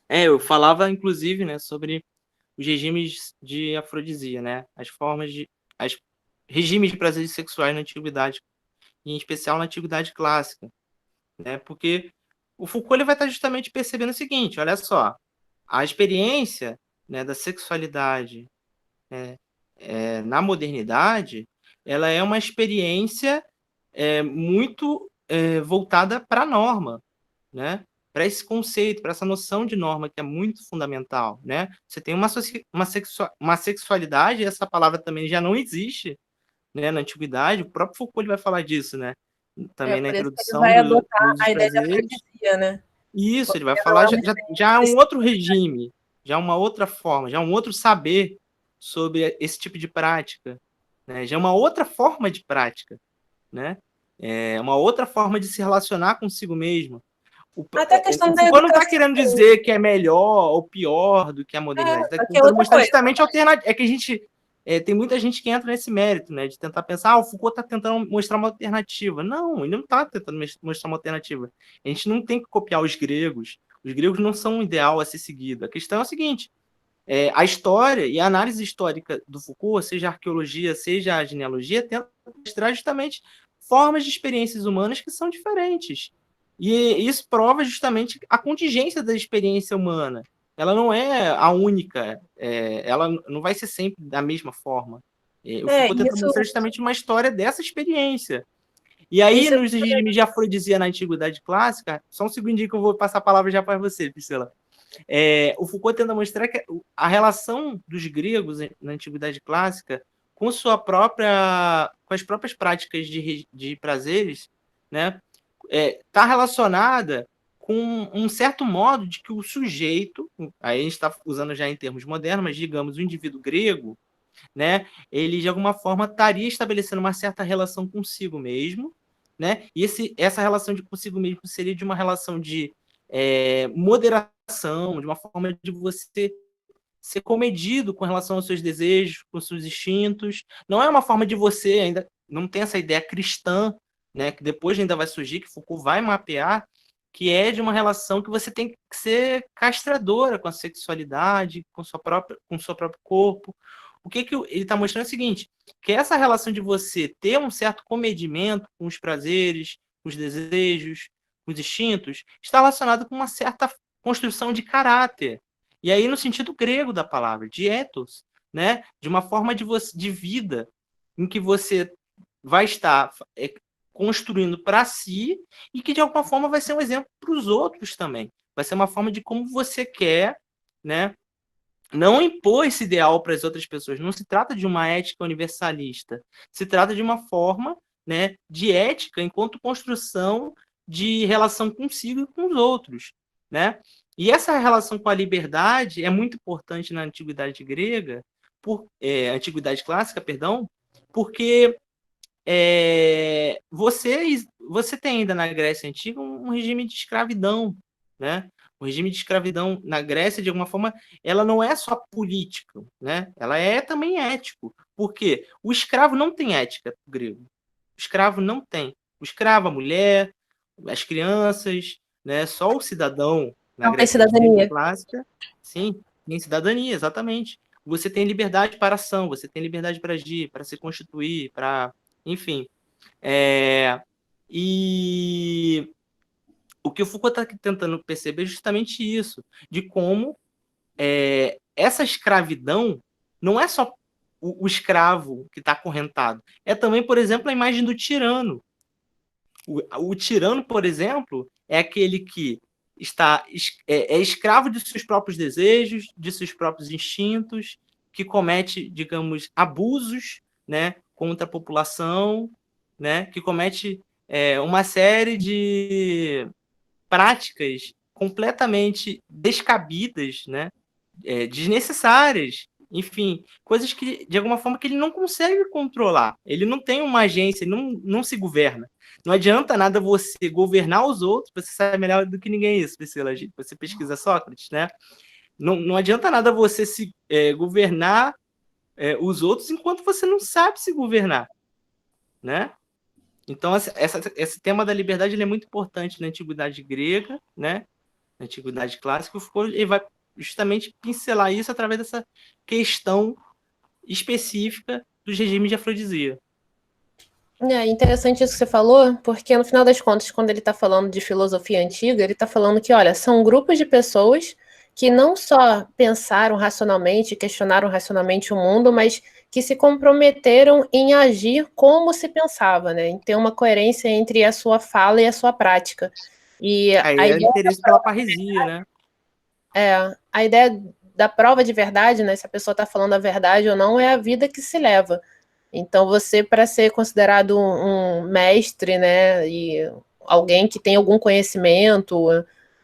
Speaker 1: Eu falava, inclusive, né, sobre os regimes de afrodisia, né? As regimes de prazeres sexuais na antiguidade, em especial na antiguidade clássica, né? Porque o Foucault ele vai estar justamente percebendo o seguinte, olha só, a experiência, né, da sexualidade na modernidade, ela é uma experiência muito voltada para a norma, né? Para esse conceito, para essa noção de norma que é muito fundamental, né? Você tem uma sexualidade, e essa palavra também já não existe, né, na antiguidade. O próprio Foucault ele vai falar disso, né? Também na
Speaker 4: Por isso que ele
Speaker 1: introdução
Speaker 4: vai adotar
Speaker 1: dos
Speaker 4: a ideia de
Speaker 1: prazeres.
Speaker 4: afrodisia, né?
Speaker 1: Isso, ele vai
Speaker 4: Porque
Speaker 1: falar,
Speaker 4: ela é
Speaker 1: já é um outro regime, já é uma outra forma, já é um outro saber sobre esse tipo de prática, né? Já é uma outra forma de prática, né? É uma outra forma de se relacionar consigo mesmo.
Speaker 4: até a questão
Speaker 1: O
Speaker 4: da
Speaker 1: Foucault não está
Speaker 4: educação.
Speaker 1: querendo dizer que é melhor ou pior do que a modernidade. Está
Speaker 4: Aqui é
Speaker 1: tentando
Speaker 4: outra
Speaker 1: mostrar
Speaker 4: coisa.
Speaker 1: justamente a alternativa. É que a gente. Tem muita gente que entra nesse mérito, né? De tentar pensar, o Foucault está tentando mostrar uma alternativa. Não, ele não está tentando mostrar uma alternativa. A gente não tem que copiar os gregos. Os gregos não são um ideal a ser seguido. A questão é o seguinte: a história e a análise histórica do Foucault, seja a arqueologia, seja a genealogia, tenta mostrar justamente formas de experiências humanas que são diferentes. E isso prova justamente a contingência da experiência humana. Ela não é a única, ela não vai ser sempre da mesma forma. O Foucault tenta
Speaker 4: Isso,
Speaker 1: mostrar justamente uma história dessa experiência. E aí,
Speaker 4: isso
Speaker 1: nos regimes de afrodisia na Antiguidade Clássica, só um segundinho que eu vou passar a palavra já para você, Priscila. O Foucault tenta mostrar que a relação dos gregos na Antiguidade Clássica com as próprias práticas de prazeres, né, está relacionada com um certo modo de que o sujeito, aí a gente está usando já em termos modernos, mas digamos o indivíduo grego, né, ele de alguma forma estaria estabelecendo uma certa relação consigo mesmo, né, e essa relação de consigo mesmo seria de uma relação de moderação, de uma forma de você ser comedido com relação aos seus desejos, com os seus instintos. Não é uma forma de você ainda não tem essa ideia cristã, né, que depois ainda vai surgir, que Foucault vai mapear, que é de uma relação que você tem que ser castradora com a sexualidade, com o seu próprio corpo. O que ele está mostrando é o seguinte, que essa relação de você ter um certo comedimento com os prazeres, com os desejos, com os instintos, está relacionado com uma certa construção de caráter. E aí, no sentido grego da palavra, de ethos, né? De uma forma de vida, em que você vai estar construindo para si e que, de alguma forma, vai ser um exemplo para os outros também. Vai ser uma forma de como você quer, né? Não impor esse ideal para as outras pessoas. Não se trata de uma ética universalista. Se trata de uma forma, né, de ética enquanto construção de relação consigo e com os outros, né? E essa relação com a liberdade é muito importante na antiguidade grega, antiguidade clássica, perdão, porque você tem ainda na Grécia Antiga um regime de escravidão, né? O regime de escravidão na Grécia, de alguma forma, ela não é só política, né? Ela é também ético. Por quê? O escravo não tem ética grego. O escravo não tem. O escravo, a mulher, as crianças, né? Só o cidadão na
Speaker 4: não tem
Speaker 1: Grécia Antiga
Speaker 4: cidadania.
Speaker 1: clássica, sim, Em cidadania, exatamente. Você tem liberdade para ação, você tem liberdade para agir, para se constituir, para... Enfim. E o que o Foucault está tentando perceber é justamente isso, de como essa escravidão não é só o escravo que está acorrentado, é também, por exemplo, a imagem do tirano. O tirano, por exemplo, é aquele que é escravo de seus próprios desejos, de seus próprios instintos, que comete, digamos, abusos, né, contra a população, né, que comete uma série de práticas completamente descabidas, né, desnecessárias, enfim, coisas que, de alguma forma, que ele não consegue controlar. Ele não tem uma agência, ele não se governa. Não adianta nada você governar os outros, você sabe melhor do que ninguém isso, Priscila. Você pesquisa Sócrates, né? Não adianta nada você se governar os outros enquanto você não sabe se governar, né? Então, esse tema da liberdade ele é muito importante na antiguidade grega, né? Na antiguidade clássica, o Foucault ele vai justamente pincelar isso através dessa questão específica dos regimes de afrodisia.
Speaker 4: É interessante isso que você falou, porque no final das contas, quando ele está falando de filosofia antiga, ele está falando que, olha, são grupos de pessoas que não só pensaram racionalmente, questionaram racionalmente o mundo, mas que se comprometeram em agir como se pensava, né? Em ter uma coerência entre a sua fala e a sua prática. E
Speaker 1: Aí
Speaker 4: a
Speaker 1: é
Speaker 4: ideia
Speaker 1: interesse pela parresia, né?
Speaker 4: a ideia da prova de verdade, né? Se a pessoa está falando a verdade ou não, é a vida que se leva. Então, você, para ser considerado um mestre, né, e alguém que tem algum conhecimento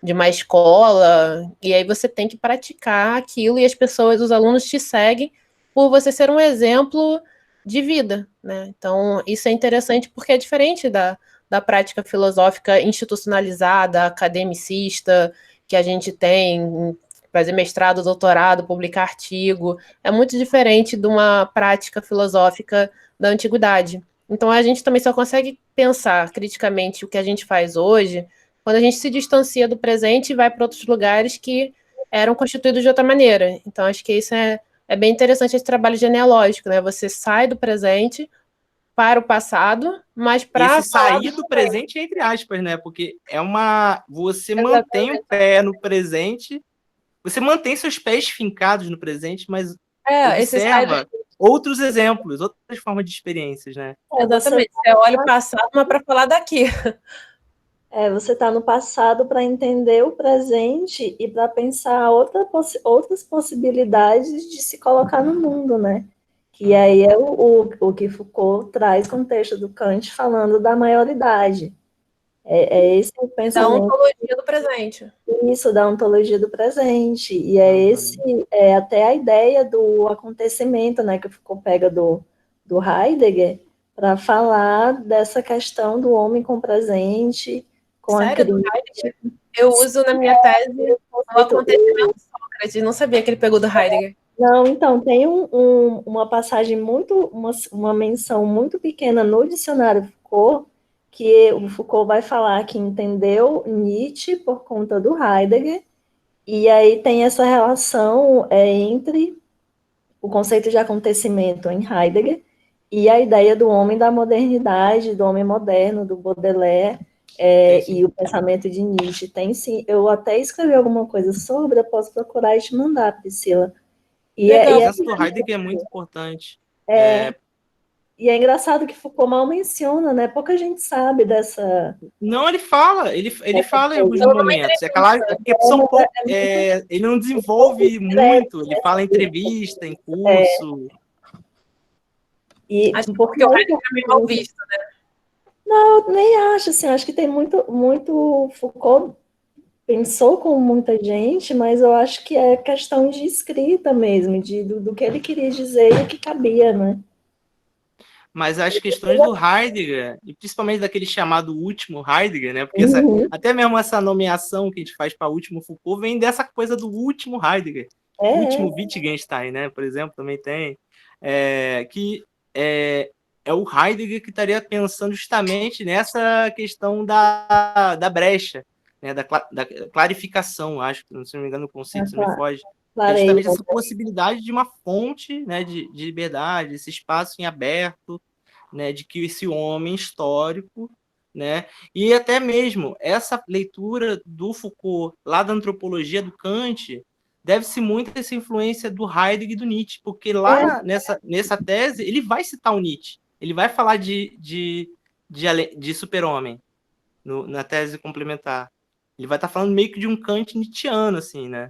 Speaker 4: de uma escola, e aí você tem que praticar aquilo e as pessoas, os alunos te seguem por você ser um exemplo de vida, né? Então, isso é interessante porque é diferente da prática filosófica institucionalizada, academicista, que a gente tem, fazer mestrado, doutorado, publicar artigo, é muito diferente de uma prática filosófica da antiguidade. Então a gente também só consegue pensar criticamente o que a gente faz hoje quando a gente se distancia do presente e vai para outros lugares que eram constituídos de outra maneira. Então acho que isso é bem interessante, esse trabalho genealógico, né? Você sai do presente para o passado, mas para
Speaker 1: Esse sair do presente, entre aspas, né? Porque você mantém o pé no presente, você mantém seus pés fincados no presente, mas
Speaker 4: esse sai
Speaker 1: observa outros exemplos, outras formas de experiências, né?
Speaker 4: exatamente. Você olha o passado, mas para falar daqui.
Speaker 6: Você está no passado para entender o presente e para pensar outras possibilidades de se colocar no mundo, né? Que aí é o que Foucault traz com o texto do Kant falando da maioridade. Esse o pensamento.
Speaker 4: Da ontologia do presente.
Speaker 6: Isso, da ontologia do presente. E até a ideia do acontecimento, né? Que o Foucault pega do Heidegger para falar dessa questão do homem com o presente, com
Speaker 4: Sério?
Speaker 6: a crítica.
Speaker 4: Eu uso na minha tese o acontecimento Sócrates, não sabia que ele pegou do Heidegger.
Speaker 6: Não, então, tem uma passagem uma menção muito pequena no dicionário Foucault, que o Foucault vai falar que entendeu Nietzsche por conta do Heidegger, e aí tem essa relação entre o conceito de acontecimento em Heidegger e a ideia do homem da modernidade, do homem moderno, do Baudelaire, e o pensamento de Nietzsche. Tem sim, eu até escrevi alguma coisa sobre, eu posso procurar e te mandar, Priscila.
Speaker 1: O processo do Heidegger é muito importante.
Speaker 6: E é engraçado que Foucault mal menciona, né? Pouca gente sabe dessa...
Speaker 1: Não, ele fala em alguns momentos. É claro que ele não desenvolve muito, ele fala em entrevista, em curso.
Speaker 4: Acho porque o Heidegger é meio mal visto, né?
Speaker 6: Não, eu nem acho, assim, acho que tem muito Foucault pensou com muita gente, mas eu acho que é questão de escrita mesmo, do que ele queria dizer e o que cabia, né?
Speaker 1: Mas as questões do Heidegger, e principalmente daquele chamado último Heidegger, né? Porque até mesmo essa nomeação que a gente faz para o último Foucault vem dessa coisa do último Heidegger. O último Wittgenstein, né? Por exemplo, também tem. Que é o Heidegger que estaria pensando justamente nessa questão da brecha, né? Da clarificação, acho que, se não me engano, o conceito não me foge. É justamente
Speaker 6: Clareira.
Speaker 1: essa possibilidade de uma fonte, né, de liberdade, esse espaço em aberto, né, de que esse homem histórico, né, e até mesmo essa leitura do Foucault, lá da antropologia do Kant, deve-se muito a essa influência do Heidegger e do Nietzsche, porque lá
Speaker 6: É,
Speaker 1: nessa tese ele vai citar o Nietzsche, ele vai falar de super-homem na tese complementar. Ele vai estar falando meio que de um Kant nietzschiano, assim, né?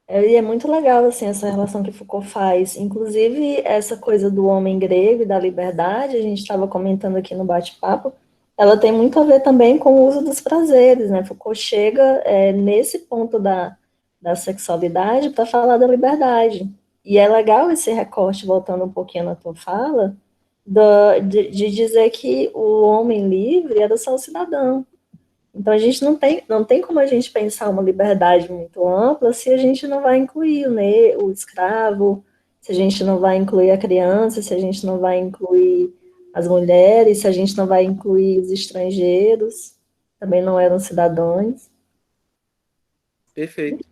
Speaker 6: e é muito legal, assim, essa relação que Foucault faz. Inclusive, essa coisa do homem grego e da liberdade, a gente estava comentando aqui no bate-papo, ela tem muito a ver também com o uso dos prazeres, né? Foucault chega nesse ponto da sexualidade para falar da liberdade. E é legal esse recorte, voltando um pouquinho na tua fala, de dizer que o homem livre era só o cidadão. Então, a gente não tem como a gente pensar uma liberdade muito ampla se a gente não vai incluir o escravo, se a gente não vai incluir a criança, se a gente não vai incluir as mulheres, se a gente não vai incluir os estrangeiros, também não eram cidadãos.
Speaker 1: Perfeito.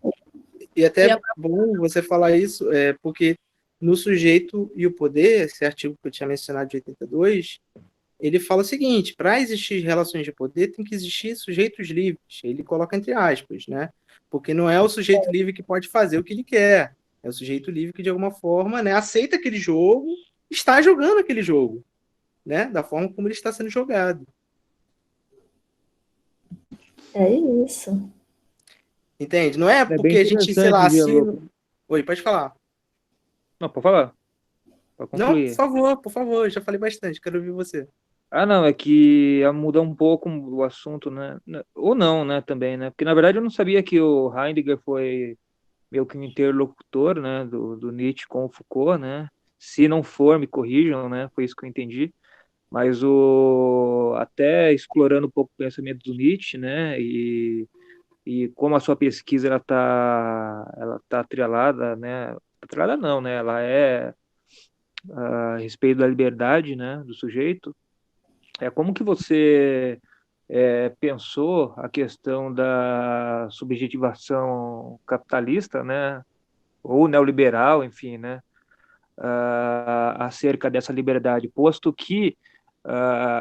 Speaker 1: E
Speaker 4: E
Speaker 1: até bom você falar isso, porque no Sujeito e o Poder, esse artigo que eu tinha mencionado de 82, ele fala o seguinte: para existir relações de poder, tem que existir sujeitos livres. Ele coloca entre aspas, né? Porque não é o sujeito livre que pode fazer o que ele quer. É o sujeito livre que, de alguma forma, né, aceita aquele jogo, está jogando aquele jogo, né? Da forma como ele está sendo jogado.
Speaker 6: É isso.
Speaker 1: Entende? Não é
Speaker 7: É bem
Speaker 1: porque a gente, sei lá,
Speaker 7: interessante,
Speaker 1: assina.
Speaker 7: Diego.
Speaker 1: Oi, pode falar.
Speaker 7: Não, pode falar, pode
Speaker 1: Não,
Speaker 7: concluir.
Speaker 1: por favor, já falei bastante, quero ouvir você.
Speaker 7: Ah, não, é que ia mudar um pouco o assunto, né? Ou não, né, também, né? Porque, na verdade, eu não sabia que o Heidegger foi meio que um interlocutor, né, do Nietzsche com o Foucault, né? Se não for, me corrijam, né? Foi isso que eu entendi. Mas até explorando um pouco o pensamento do Nietzsche, né? E como a sua pesquisa ela tá atrelada, né? Atrelada não, né? Ela é a respeito da liberdade, né, do sujeito. Como que você pensou a questão da subjetivação capitalista, né, ou neoliberal, enfim, né, acerca dessa liberdade, posto que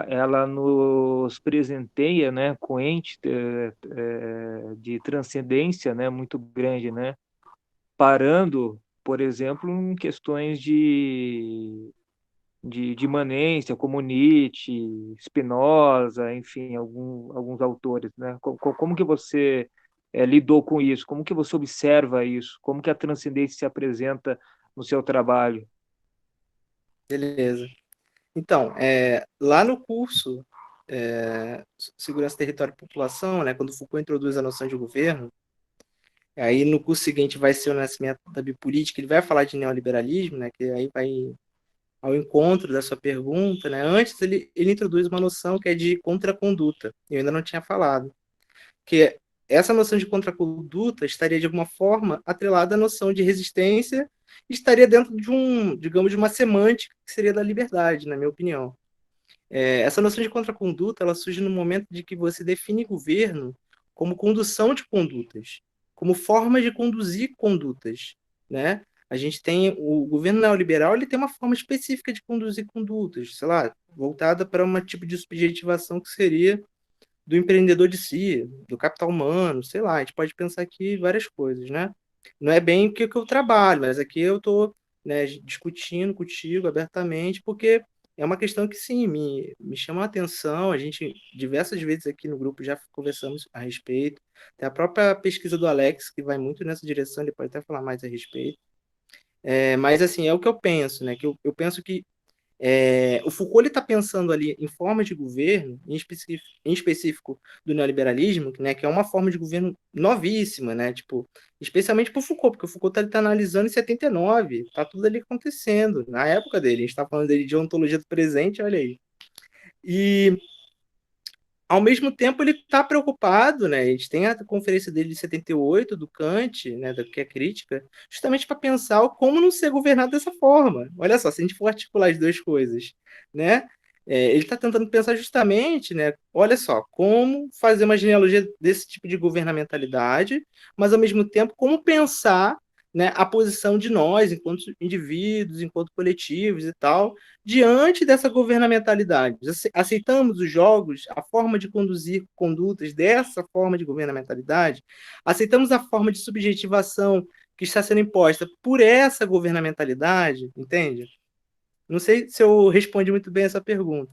Speaker 7: ela nos presenteia, né, com ente de transcendência, né, muito grande, né, parando, por exemplo, em questões de imanência, como Nietzsche, Spinoza, enfim, alguns autores, né? Como que você lidou com isso? Como que você observa isso? Como que a transcendência se apresenta no seu trabalho?
Speaker 1: Beleza. Então, lá no curso Segurança, Território e População, né, quando Foucault introduz a noção de governo, aí no curso seguinte vai ser o nascimento da biopolítica, ele vai falar de neoliberalismo, né, que aí vai ao encontro da sua pergunta, né. Antes ele introduz uma noção que é de contraconduta, eu ainda não tinha falado, que essa noção de contraconduta estaria de alguma forma atrelada à noção de resistência, estaria dentro de digamos, de uma semântica que seria da liberdade, na minha opinião. Essa noção de contraconduta ela surge no momento de que você define governo como condução de condutas, como forma de conduzir condutas, né? A gente tem o governo neoliberal, ele tem uma forma específica de conduzir condutas, sei lá, voltada para um tipo de subjetivação que seria do empreendedor de si, do capital humano, sei lá, a gente pode pensar aqui várias coisas, né? Não é bem o que eu trabalho, mas aqui eu estou, né, discutindo contigo abertamente, porque é uma questão que sim, me chama a atenção, a gente diversas vezes aqui no grupo já conversamos a respeito, tem a própria pesquisa do Alex, que vai muito nessa direção, ele pode até falar mais a respeito, mas assim, é o que eu penso, né, que eu penso que o Foucault está pensando ali em formas de governo, em específico do neoliberalismo, né, que é uma forma de governo novíssima, né, tipo, especialmente para o Foucault, porque o Foucault está analisando em 79, está tudo ali acontecendo, na época dele, a gente está falando dele de ontologia do presente, olha aí. E, ao mesmo tempo, ele está preocupado, né? A gente tem a conferência dele de 78, do Kant, né, que é crítica, justamente para pensar como não ser governado dessa forma. Olha só, se a gente for articular as duas coisas, né? ele está tentando pensar justamente, né, olha só, como fazer uma genealogia desse tipo de governamentalidade, mas, ao mesmo tempo, como pensar, né, a posição de nós, enquanto indivíduos, enquanto coletivos e tal, diante dessa governamentalidade. Aceitamos os jogos, a forma de conduzir condutas dessa forma de governamentalidade? Aceitamos a forma de subjetivação que está sendo imposta por essa governamentalidade, entende? Não sei se eu respondi muito bem essa pergunta.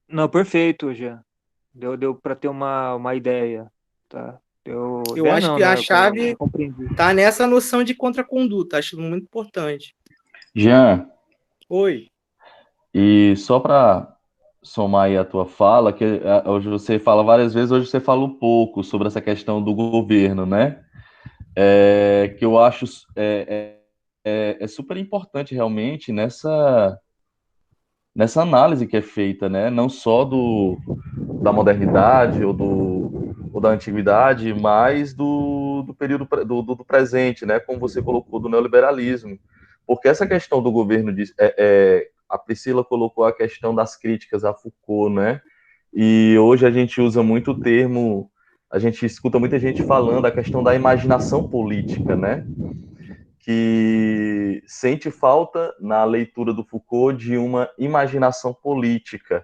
Speaker 7: Não, perfeito, já. Deu para ter uma ideia, tá?
Speaker 1: Eu
Speaker 7: Ideia
Speaker 1: acho
Speaker 7: não,
Speaker 1: que a
Speaker 7: né?
Speaker 1: chave
Speaker 7: Compreendi.
Speaker 1: está nessa noção de contraconduta, acho muito importante.
Speaker 8: Jean,
Speaker 1: Oi.
Speaker 8: e só para somar aí a tua fala, que hoje você fala várias vezes, hoje você falou pouco sobre essa questão do governo, né? Que eu acho é super importante realmente nessa análise que é feita, né? Não só da modernidade ou da antiguidade, mas do período do presente, né? Como você colocou, do neoliberalismo. Porque essa questão do governo, a Priscila colocou a questão das críticas a Foucault, né? E hoje a gente usa muito o termo, a gente escuta muita gente falando a questão da imaginação política, né? Que sente falta na leitura do Foucault de uma imaginação política.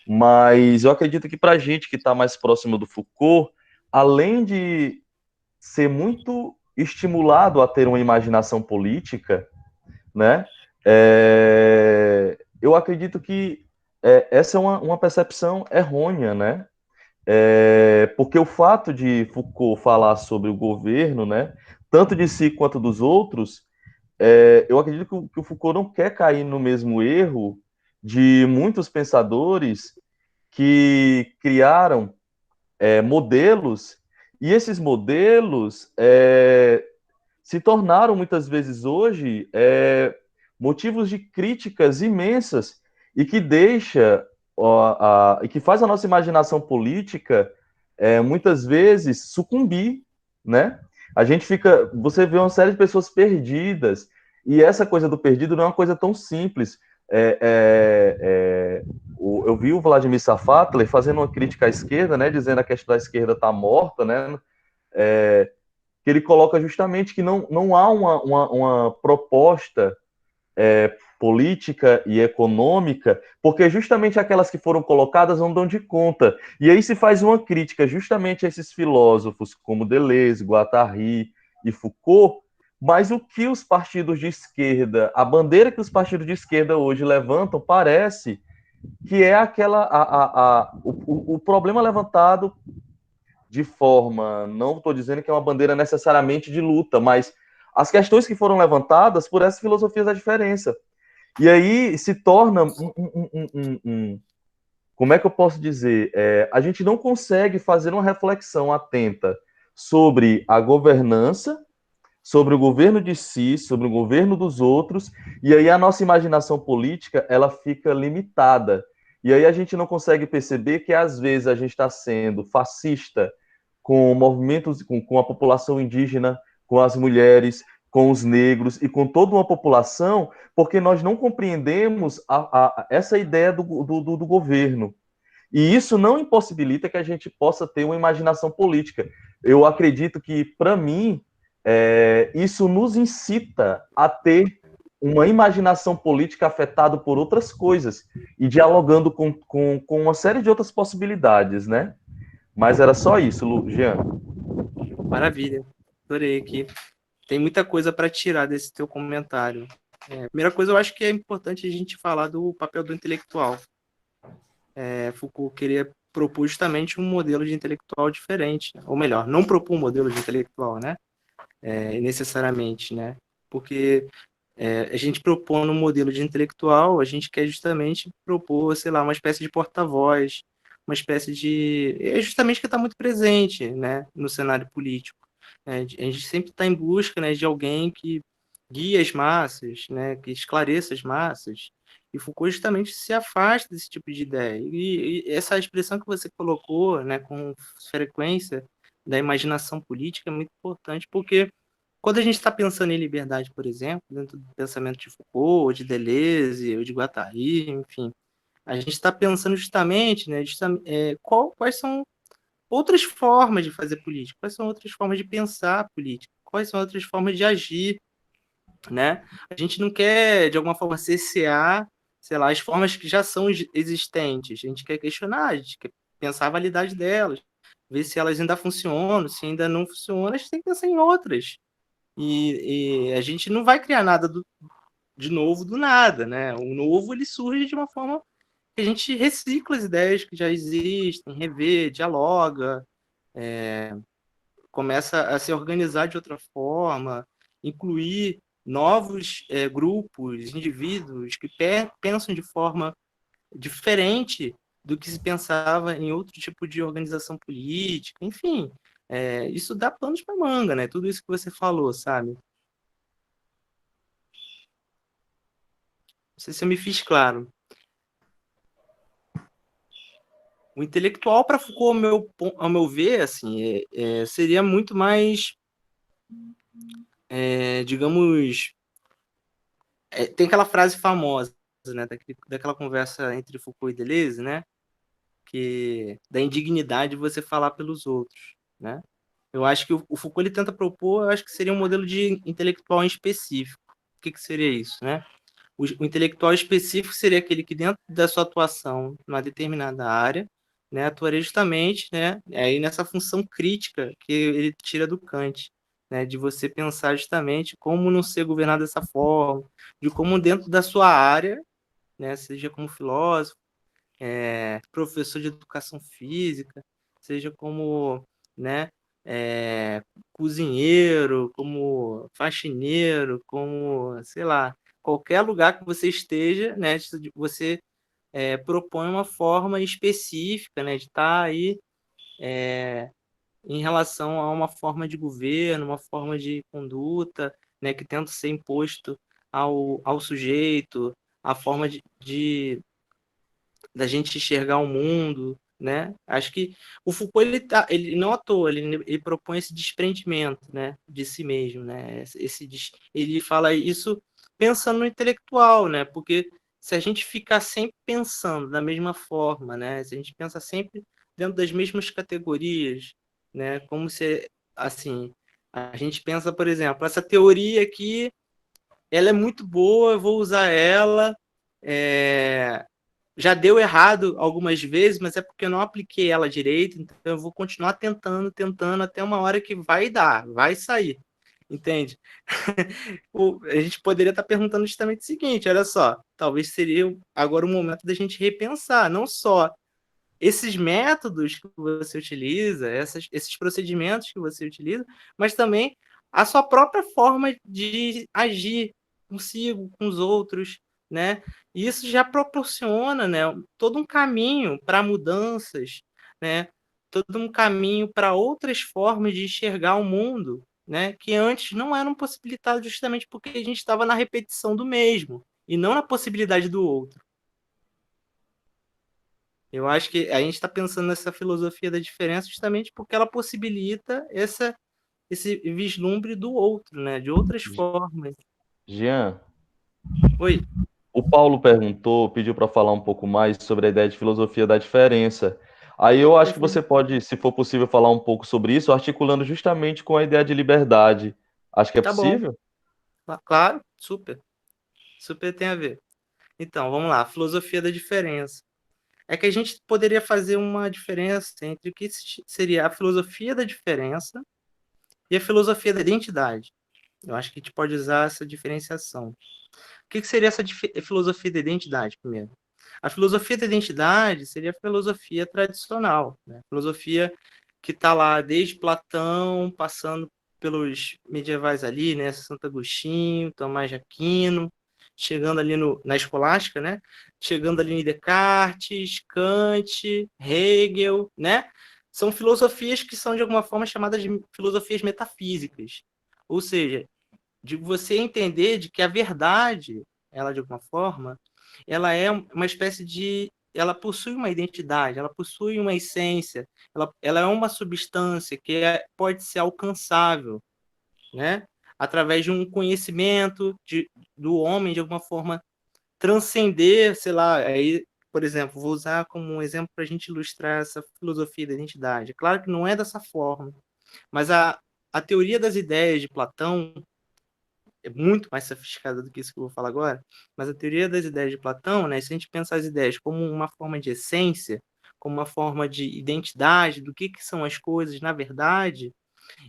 Speaker 8: Mas eu acredito que para a gente que está mais próximo do Foucault, além de ser muito estimulado a ter uma imaginação política, né? Eu acredito que essa é uma percepção errônea, né? Porque o fato de Foucault falar sobre o governo, né, tanto de si quanto dos outros, eu acredito que o Foucault não quer cair no mesmo erro de muitos pensadores que criaram modelos, e esses modelos se tornaram muitas vezes hoje motivos de críticas imensas e que deixa e que faz a nossa imaginação política muitas vezes sucumbir, né? A gente você vê uma série de pessoas perdidas, e essa coisa do perdido não é uma coisa tão simples. Eu vi o Vladimir Safatli fazendo uma crítica à esquerda, né, dizendo que a questão da esquerda está morta, né, que ele coloca justamente que não há uma proposta política e econômica, porque justamente aquelas que foram colocadas não dão de conta. E aí se faz uma crítica justamente a esses filósofos como Deleuze, Guattari e Foucault, mas o que os partidos de esquerda, a bandeira que os partidos de esquerda hoje levantam, parece que é o problema levantado de forma, não estou dizendo que é uma bandeira necessariamente de luta, mas as questões que foram levantadas por essas filosofias da diferença. E aí se torna como é que eu posso dizer? A gente não consegue fazer uma reflexão atenta sobre a governança, sobre o governo de si, sobre o governo dos outros, e aí a nossa imaginação política ela fica limitada. E aí a gente não consegue perceber que às vezes a gente está sendo fascista com movimentos, com a população indígena, com as mulheres, com os negros e com toda uma população, porque nós não compreendemos essa ideia do governo. E isso não impossibilita que a gente possa ter uma imaginação política. Eu acredito que, para mim, isso nos incita a ter uma imaginação política afetada por outras coisas e dialogando com uma série de outras possibilidades, né? Mas era só isso, Jean.
Speaker 1: Maravilha. Adorei aqui. Tem muita coisa para tirar desse teu comentário. Primeira coisa, eu acho que é importante a gente falar do papel do intelectual. Foucault queria propor justamente um modelo de intelectual diferente, né? Ou melhor, não propor um modelo de intelectual, né? Necessariamente, né? Porque a gente propondo um modelo de intelectual, a gente quer justamente propor, sei lá, uma espécie de porta-voz, uma espécie de... É justamente que está muito presente, né, no cenário político. A gente sempre está em busca, né, de alguém que guie as massas, né, que esclareça as massas, e Foucault justamente se afasta desse tipo de ideia. E essa expressão que você colocou, né, com frequência, da imaginação política é muito importante, porque quando a gente está pensando em liberdade, por exemplo, dentro do pensamento de Foucault, ou de Deleuze, ou de Guattari, enfim, a gente está pensando justamente, né, quais são outras formas de fazer política, quais são outras formas de pensar política, quais são outras formas de agir, né? A gente não quer, de alguma forma, cercear, sei lá, as formas que já são existentes. A gente quer questionar, a gente quer pensar a validade delas, ver se elas ainda funcionam, se ainda não funcionam, a gente tem que pensar em outras. E a gente não vai criar nada de novo do nada, né? O novo, ele surge de uma forma que a gente recicla as ideias que já existem, revê, dialoga, começa a se organizar de outra forma, incluir novos grupos, indivíduos que pensam de forma diferente do que se pensava em outro tipo de organização política, enfim, isso dá panos para manga, né? Tudo isso que você falou, sabe? Não sei se eu me fiz claro. O intelectual para Foucault, ao meu ver, assim, seria muito mais, digamos, tem aquela frase famosa, né, daquela conversa entre Foucault e Deleuze, né, que da indignidade de você falar pelos outros, né? Eu acho que o Foucault ele tenta propor, eu acho que seria um modelo de intelectual em específico. O que seria isso, né? O intelectual específico seria aquele que dentro da sua atuação numa determinada área, né, atuaria justamente, né, aí nessa função crítica que ele tira do Kant, né, de você pensar justamente como não ser governado dessa forma, de como dentro da sua área, né, seja como filósofo, professor de educação física, seja como, né, cozinheiro, como faxineiro, como, sei lá, qualquer lugar que você esteja, né, você propõe uma forma específica, né, de estar aí em relação a uma forma de governo, uma forma de conduta, né, que tenta ser imposto ao sujeito, a forma da gente enxergar o mundo, né? Acho que o Foucault ele não à toa, ele propõe esse desprendimento, né, de si mesmo, né? Ele fala isso pensando no intelectual, né? Porque se a gente ficar sempre pensando da mesma forma, né? Se a gente pensa sempre dentro das mesmas categorias, né? Como se assim, a gente pensa, por exemplo, essa teoria aqui, ela é muito boa, eu vou usar ela, já deu errado algumas vezes, mas é porque eu não apliquei ela direito, então eu vou continuar tentando, tentando, até uma hora que vai dar, vai sair, entende? A gente poderia estar perguntando justamente o seguinte, olha só, talvez seria agora o momento da gente repensar, não só esses métodos que você utiliza, esses procedimentos que você utiliza, mas também a sua própria forma de agir consigo, com os outros, né? E isso já proporciona, né, todo um caminho para mudanças, né? Todo um caminho para outras formas de enxergar o mundo, né? Que antes não eram possibilitadas justamente porque a gente estava na repetição do mesmo e não na possibilidade do outro. Eu acho que a gente está pensando nessa filosofia da diferença justamente porque ela possibilita esse vislumbre do outro, né? De outras formas.
Speaker 8: Jean,
Speaker 1: Oi,
Speaker 8: o Paulo perguntou, pediu para falar um pouco mais sobre a ideia de filosofia da diferença. Aí eu acho que você
Speaker 1: perfeito.
Speaker 8: pode, se for possível, falar um pouco sobre isso, articulando justamente com a ideia de liberdade. Acho que é
Speaker 1: Tá bom.
Speaker 8: possível?
Speaker 1: Claro, super. Super tem a ver. Então, vamos lá. Filosofia da diferença. É que a gente poderia fazer uma diferença entre o que seria a filosofia da diferença e a filosofia da identidade. Eu acho que a gente pode usar essa diferenciação. O que seria essa filosofia da identidade, primeiro? A filosofia da identidade seria a filosofia tradicional, né? Filosofia que está lá desde Platão, passando pelos medievais ali, né? Santo Agostinho, Tomás de Aquino, chegando ali na escolástica, né? Chegando ali em Descartes, Kant, Hegel, né? São filosofias que são, de alguma forma, chamadas de filosofias metafísicas. Ou seja, de você entender de que a verdade, ela de alguma forma, ela é uma espécie de, ela possui uma identidade, ela possui uma essência, ela é uma substância que pode ser alcançável, né? através de um conhecimento do homem, de alguma forma, transcender, sei lá, aí, por exemplo, vou usar como um exemplo para a gente ilustrar essa filosofia da identidade. Claro que não é dessa forma, mas a teoria das ideias de Platão é muito mais sofisticada do que isso que eu vou falar agora, mas a teoria das ideias de Platão, né, se a gente pensar as ideias como uma forma de essência, como uma forma de identidade, do que são as coisas na verdade,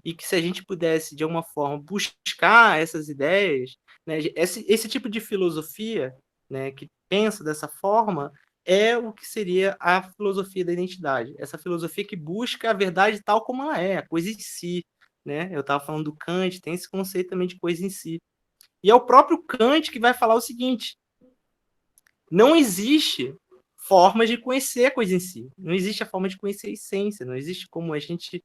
Speaker 1: e que se a gente pudesse, de alguma forma, buscar essas ideias, né, esse tipo de filosofia, né, que pensa dessa forma, é o que seria a filosofia da identidade. Essa filosofia que busca a verdade tal como ela é, a coisa em si. Né? Eu estava falando do Kant, tem esse conceito também de coisa em si. E é o próprio Kant que vai falar o seguinte: não existe forma de conhecer a coisa em si. Não existe a forma de conhecer a essência. Não existe como a gente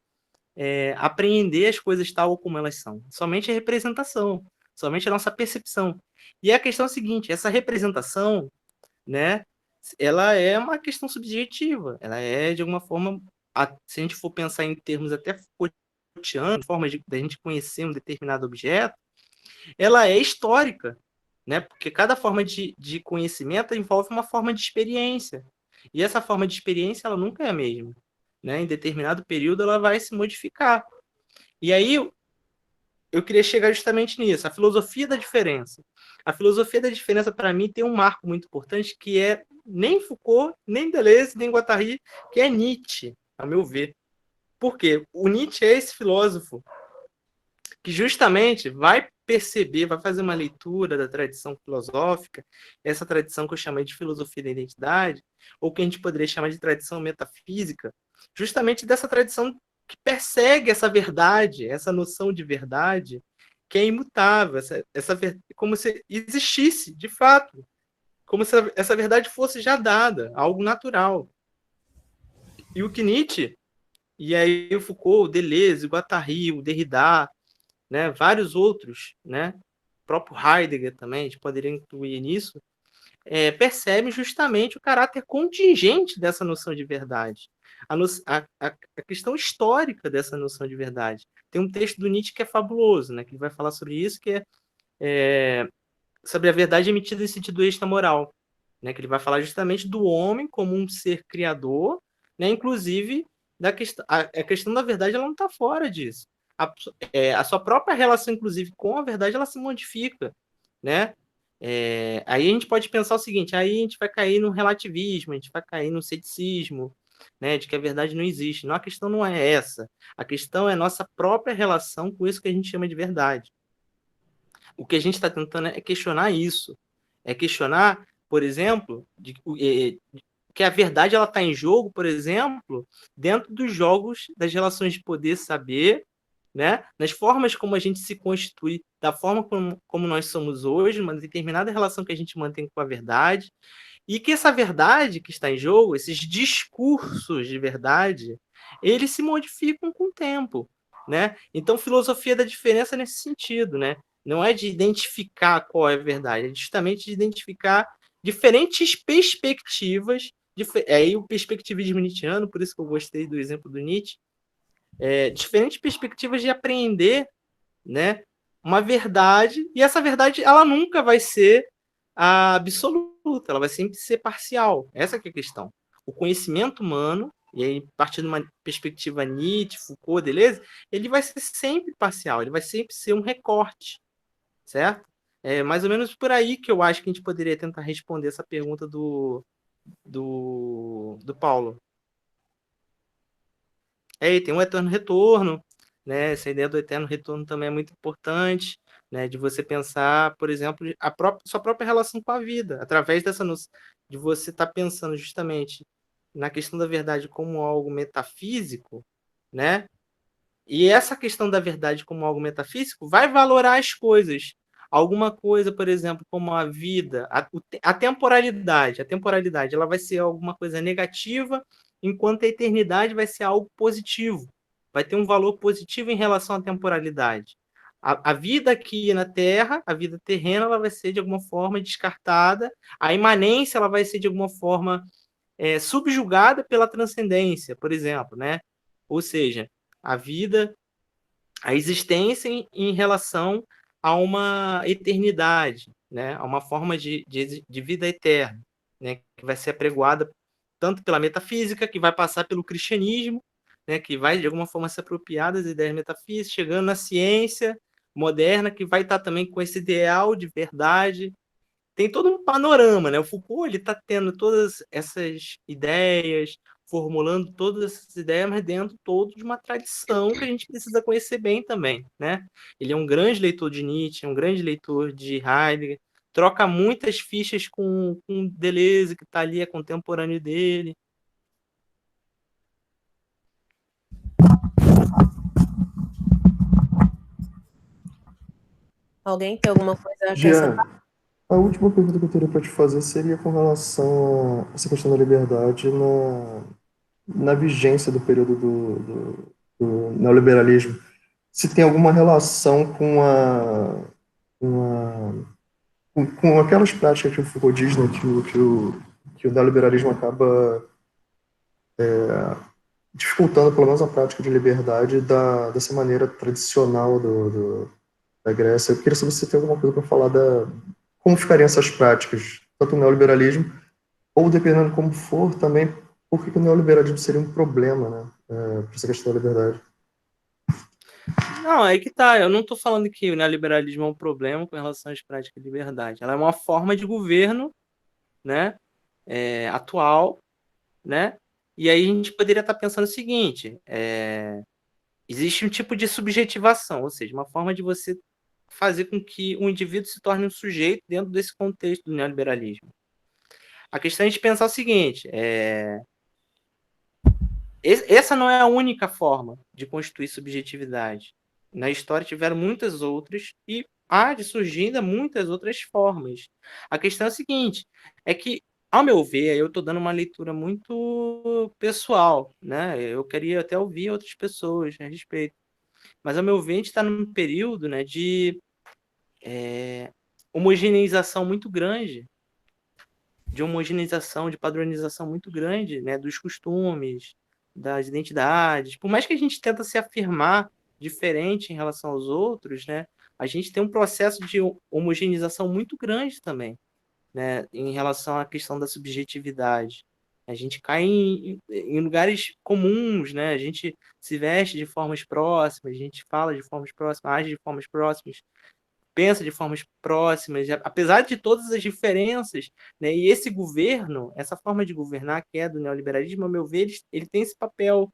Speaker 1: apreender as coisas tal como elas são. Somente a representação, somente a nossa percepção. E a questão é a seguinte: essa representação, né, ela é uma questão subjetiva. Ela é, de alguma forma, se a gente for pensar em termos até Foucaultianos, forma de a gente conhecer um determinado objeto, ela é histórica, né? Porque cada forma de conhecimento envolve uma forma de experiência. E essa forma de experiência, ela nunca é a mesma. Né? Em determinado período, ela vai se modificar. E aí, eu queria chegar justamente nisso, a filosofia da diferença. A filosofia da diferença, para mim, tem um marco muito importante, que é nem Foucault, nem Deleuze, nem Guattari, que é Nietzsche, a meu ver. Por quê? O Nietzsche é esse filósofo que justamente vai perceber, vai fazer uma leitura da tradição filosófica, essa tradição que eu chamei de filosofia da identidade, ou que a gente poderia chamar de tradição metafísica, justamente dessa tradição que persegue essa verdade, essa noção de verdade, que é imutável, como se existisse, de fato, como se essa verdade fosse já dada, algo natural. E o que Nietzsche, e aí o Foucault, o Deleuze, o Guattari, o Derrida, né, vários outros, né, o próprio Heidegger também, a gente poderia incluir nisso, percebe justamente o caráter contingente dessa noção de verdade, a questão histórica dessa noção de verdade. Tem um texto do Nietzsche que é fabuloso, né, que vai falar sobre isso, que é sobre a verdade emitida em sentido extramoral, né, que ele vai falar justamente do homem como um ser criador, né, inclusive a questão da verdade ela não está fora disso. A sua própria relação, inclusive, com a verdade, ela se modifica, né? Aí a gente pode pensar o seguinte: aí a gente vai cair no relativismo, a gente vai cair no ceticismo, né? De que a verdade não existe. Não, a questão não é essa. A questão é a nossa própria relação com isso que a gente chama de verdade. O que a gente está tentando é questionar isso. É questionar, por exemplo, que a verdade ela está em jogo, por exemplo, dentro dos jogos das relações de poder-saber, né? Nas formas como a gente se constitui, da forma como nós somos hoje, uma determinada relação que a gente mantém com a verdade, e que essa verdade que está em jogo, esses discursos de verdade, eles se modificam com o tempo, né? Então, filosofia da diferença nesse sentido, né? Não é de identificar qual é a verdade, é justamente de identificar diferentes perspectivas, aí o perspectivismo nietzschiano, por isso que eu gostei do exemplo do Nietzsche, diferentes perspectivas de aprender, né, uma verdade, e essa verdade ela nunca vai ser absoluta, ela vai sempre ser parcial. Essa que é a questão. O conhecimento humano, e aí a partir de uma perspectiva Nietzsche, Foucault, Deleuze, ele vai ser sempre parcial, ele vai sempre ser um recorte, certo? É mais ou menos por aí que eu acho que a gente poderia tentar responder essa pergunta do Paulo. E tem um eterno retorno, né? Essa ideia do eterno retorno também é muito importante, né? De você pensar, por exemplo, sua própria relação com a vida, através dessa noção de você estar pensando justamente na questão da verdade como algo metafísico, né? E essa questão da verdade como algo metafísico vai valorar as coisas. Alguma coisa, por exemplo, como a vida, a temporalidade. A temporalidade ela vai ser alguma coisa negativa, enquanto a eternidade vai ser algo positivo. Vai ter um valor positivo em relação à temporalidade. A vida aqui na Terra, a vida terrena, ela vai ser de alguma forma descartada. A imanência ela vai ser de alguma forma subjugada pela transcendência, por exemplo, né? Ou seja, a vida, a existência em relação a uma eternidade, né? A uma forma de vida eterna, né? Que vai ser apregoada tanto pela metafísica, que vai passar pelo cristianismo, né? Que vai, de alguma forma, se apropriar das ideias metafísicas, chegando na ciência moderna, que vai estar também com esse ideal de verdade. Tem todo um panorama, né? O Foucault ele está tendo todas essas ideias, formulando todas essas ideias, mas dentro todo de uma tradição que a gente precisa conhecer bem também, né? Ele é um grande leitor de Nietzsche, um grande leitor de Heidegger, troca muitas fichas com Deleuze, que está ali, é contemporâneo dele.
Speaker 4: Alguém tem alguma coisa a
Speaker 3: Jean,
Speaker 4: acrescentar?
Speaker 3: a última pergunta que eu teria para te fazer seria com relação a essa questão da liberdade na vigência do período do neoliberalismo. Se tem alguma relação com aquelas práticas que o Foucault diz, né, que o neoliberalismo acaba dificultando, pelo menos, a prática de liberdade dessa maneira tradicional da Grécia. Eu queria saber se você tem alguma coisa para falar como ficariam essas práticas, tanto o neoliberalismo, ou dependendo como for, também, por que o neoliberalismo seria um problema, né, para essa questão da liberdade.
Speaker 1: Não, aí que tá. Eu não estou falando que o neoliberalismo é um problema com relação às práticas de liberdade. Ela é uma forma de governo, né, atual, né? E aí a gente poderia estar pensando o seguinte: existe um tipo de subjetivação, ou seja, uma forma de você fazer com que um indivíduo se torne um sujeito dentro desse contexto do neoliberalismo. A questão é a gente pensar o seguinte: essa não é a única forma de constituir subjetividade. Na história tiveram muitas outras e há de surgir ainda muitas outras formas. A questão é a seguinte, é que, ao meu ver, eu estou dando uma leitura muito pessoal, né? Eu queria até ouvir outras pessoas a respeito. Mas, ao meu ver, a gente está num período, né, de homogeneização muito grande, de padronização muito grande, né, dos costumes, das identidades. Por mais que a gente tenta se afirmar diferente em relação aos outros, né, a gente tem um processo de homogeneização muito grande também, né, em relação à questão da subjetividade. A gente cai em lugares comuns, né? A gente se veste de formas próximas, a gente fala de formas próximas, age de formas próximas, pensa de formas próximas, apesar de todas as diferenças, né? E esse governo, essa forma de governar que é do neoliberalismo, ao meu ver, ele tem esse papel,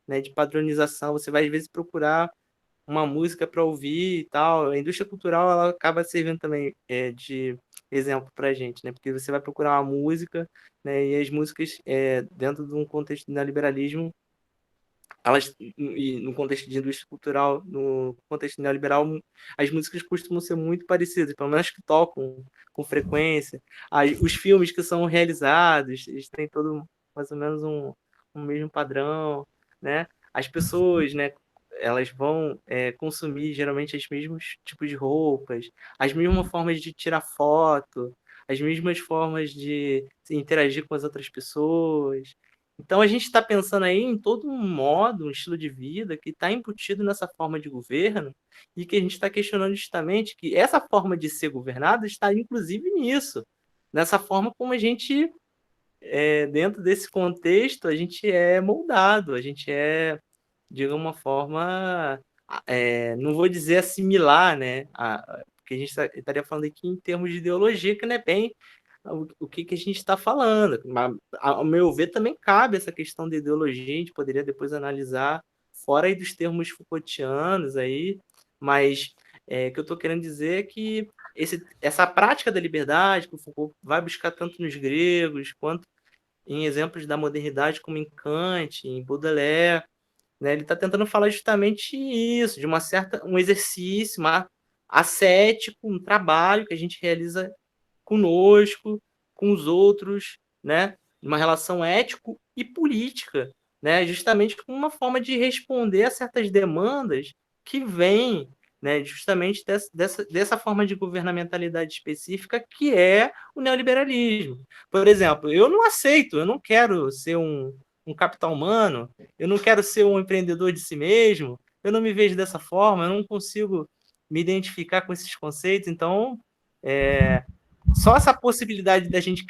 Speaker 1: né, de padronização. Você vai às vezes procurar uma música para ouvir e tal. A indústria cultural ela acaba servindo também de exemplo para a gente, né? Porque você vai procurar uma música, né? E as músicas dentro de um contexto do neoliberalismo, elas, e no contexto de indústria cultural, no contexto neoliberal, as músicas costumam ser muito parecidas, pelo menos que tocam com frequência. Os filmes que são realizados, eles têm todo mais ou menos um mesmo padrão, né? As pessoas, né, elas vão consumir geralmente os mesmos tipos de roupas, as mesmas formas de tirar foto, as mesmas formas de interagir com as outras pessoas. Então a gente está pensando aí em todo um modo, um estilo de vida que está embutido nessa forma de governo e que a gente está questionando justamente que essa forma de ser governado está inclusive nisso, nessa forma como a gente, dentro desse contexto, a gente é moldado, a gente é, de alguma forma, não vou dizer assimilar, né? Porque a gente estaria falando aqui em termos de ideologia, que não é bem o que a gente está falando. Mas, ao meu ver, também cabe essa questão de ideologia, a gente poderia depois analisar fora aí dos termos Foucaultianos aí, mas o que eu estou querendo dizer é que essa prática da liberdade que o Foucault vai buscar tanto nos gregos quanto em exemplos da modernidade como em Kant, em Baudelaire, né, ele está tentando falar justamente isso, de um exercício ascético, um trabalho que a gente realiza conosco, com os outros, né? Uma relação ético e política, né? Justamente como uma forma de responder a certas demandas que vêm, né, justamente dessa forma de governamentalidade específica que é o neoliberalismo. Por exemplo, eu não aceito, eu não quero ser um capital humano, eu não quero ser um empreendedor de si mesmo, eu não me vejo dessa forma, eu não consigo me identificar com esses conceitos. Então, só essa possibilidade da gente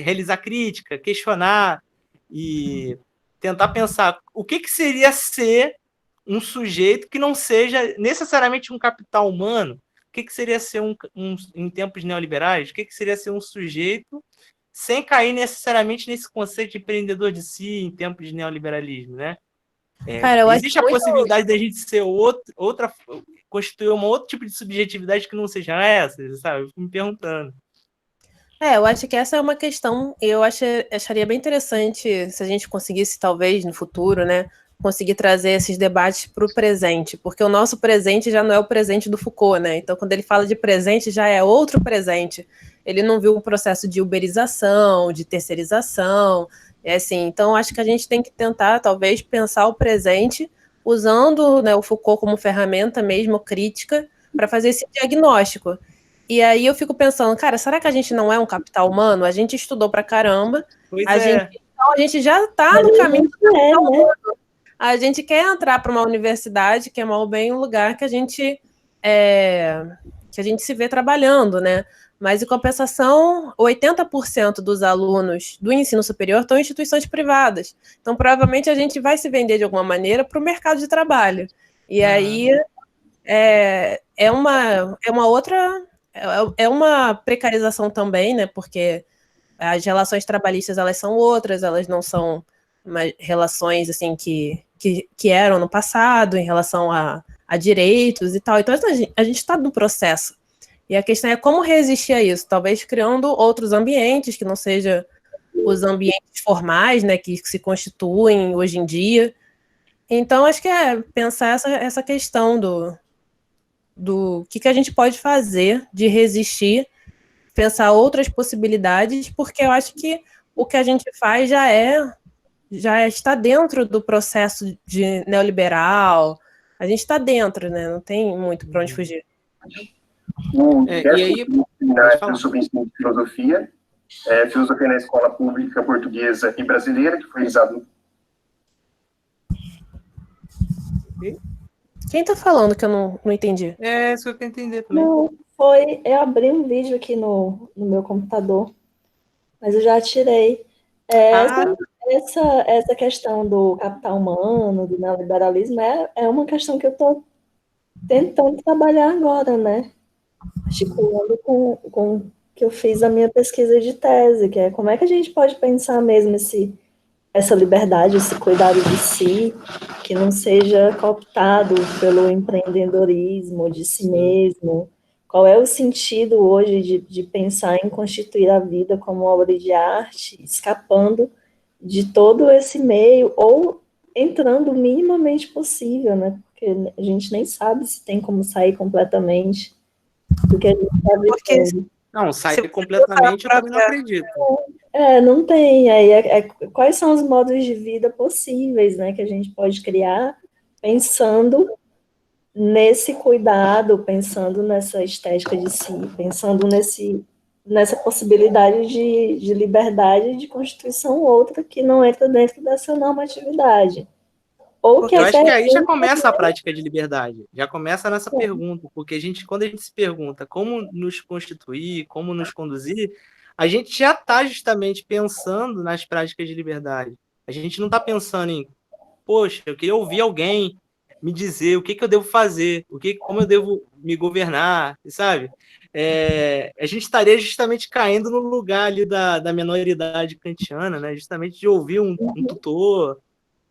Speaker 1: realizar crítica, questionar e tentar pensar o que seria ser um sujeito que não seja necessariamente um capital humano, o que seria ser em tempos neoliberais, o que seria ser um sujeito sem cair necessariamente nesse conceito de empreendedor de si em tempos de neoliberalismo, né?
Speaker 4: Cara, eu
Speaker 1: existe
Speaker 4: acho
Speaker 1: a
Speaker 4: muito...
Speaker 1: possibilidade da gente ser constituir um outro tipo de subjetividade que não seja essa, sabe? Eu fico me perguntando.
Speaker 4: Eu acho que essa é uma questão, eu acharia bem interessante se a gente conseguisse, talvez, no futuro, né, conseguir trazer esses debates para o presente, porque o nosso presente já não é o presente do Foucault, né? Então, quando ele fala de presente, já é outro presente. Ele não viu um processo de uberização, de terceirização, assim. Então, acho que a gente tem que tentar, talvez, pensar o presente usando, né, o Foucault como ferramenta mesmo crítica para fazer esse diagnóstico. E aí eu fico pensando, cara, será que a gente não é um capital humano? A gente estudou pra caramba, a gente já está no caminho do capital humano. A gente quer entrar para uma universidade, que é mal bem um lugar que a gente se vê trabalhando, né? Mas, em compensação, 80% dos alunos do ensino superior estão em instituições privadas. Então, provavelmente, a gente vai se vender de alguma maneira para o mercado de trabalho. E aí é uma outra... É uma precarização também, né? Porque as relações trabalhistas, elas são outras, elas não são relações assim que eram no passado em relação a direitos e tal. Então a gente está no processo. E a questão é como resistir a isso, talvez criando outros ambientes que não sejam os ambientes formais, né, que se constituem hoje em dia. Então acho que pensar essa questão do que a gente pode fazer de resistir, pensar outras possibilidades, porque eu acho que o que a gente faz já está dentro do processo de neoliberal, a gente está dentro, né? Não tem muito para onde fugir.
Speaker 9: E aí, sobre ensino de filosofia na escola pública portuguesa e brasileira, que foi realizado.
Speaker 4: Quem tá falando que eu não entendi?
Speaker 1: Isso que eu quero entender também.
Speaker 6: Não, eu abri um vídeo aqui no meu computador, mas eu já tirei. Essa questão do capital humano, do neoliberalismo, é uma questão que eu estou tentando trabalhar agora, né? Articulando com que eu fiz a minha pesquisa de tese, que é como é que a gente pode pensar mesmo essa liberdade, esse cuidado de si, que não seja cooptado pelo empreendedorismo de si mesmo. Qual é o sentido hoje de pensar em constituir a vida como obra de arte, escapando de todo esse meio, ou entrando o minimamente possível, né? Porque a gente nem sabe se tem como sair completamente do que a gente está vivendo.
Speaker 1: Não, sair completamente eu também não acredito.
Speaker 6: Não tem. Aí quais são os modos de vida possíveis, né, que a gente pode criar pensando nesse cuidado, pensando nessa estética de si, pensando nessa possibilidade de liberdade de constituição outra que não entra dentro dessa normatividade.
Speaker 1: Eu acho que aí já começa a prática de liberdade, já começa nessa pergunta, porque quando a gente se pergunta como nos constituir, como nos conduzir, a gente já está justamente pensando nas práticas de liberdade. A gente não está pensando em, poxa, eu queria ouvir alguém me dizer o que eu devo fazer, como eu devo me governar, sabe? A gente estaria justamente caindo no lugar ali da menoridade kantiana, né? Justamente de ouvir um tutor,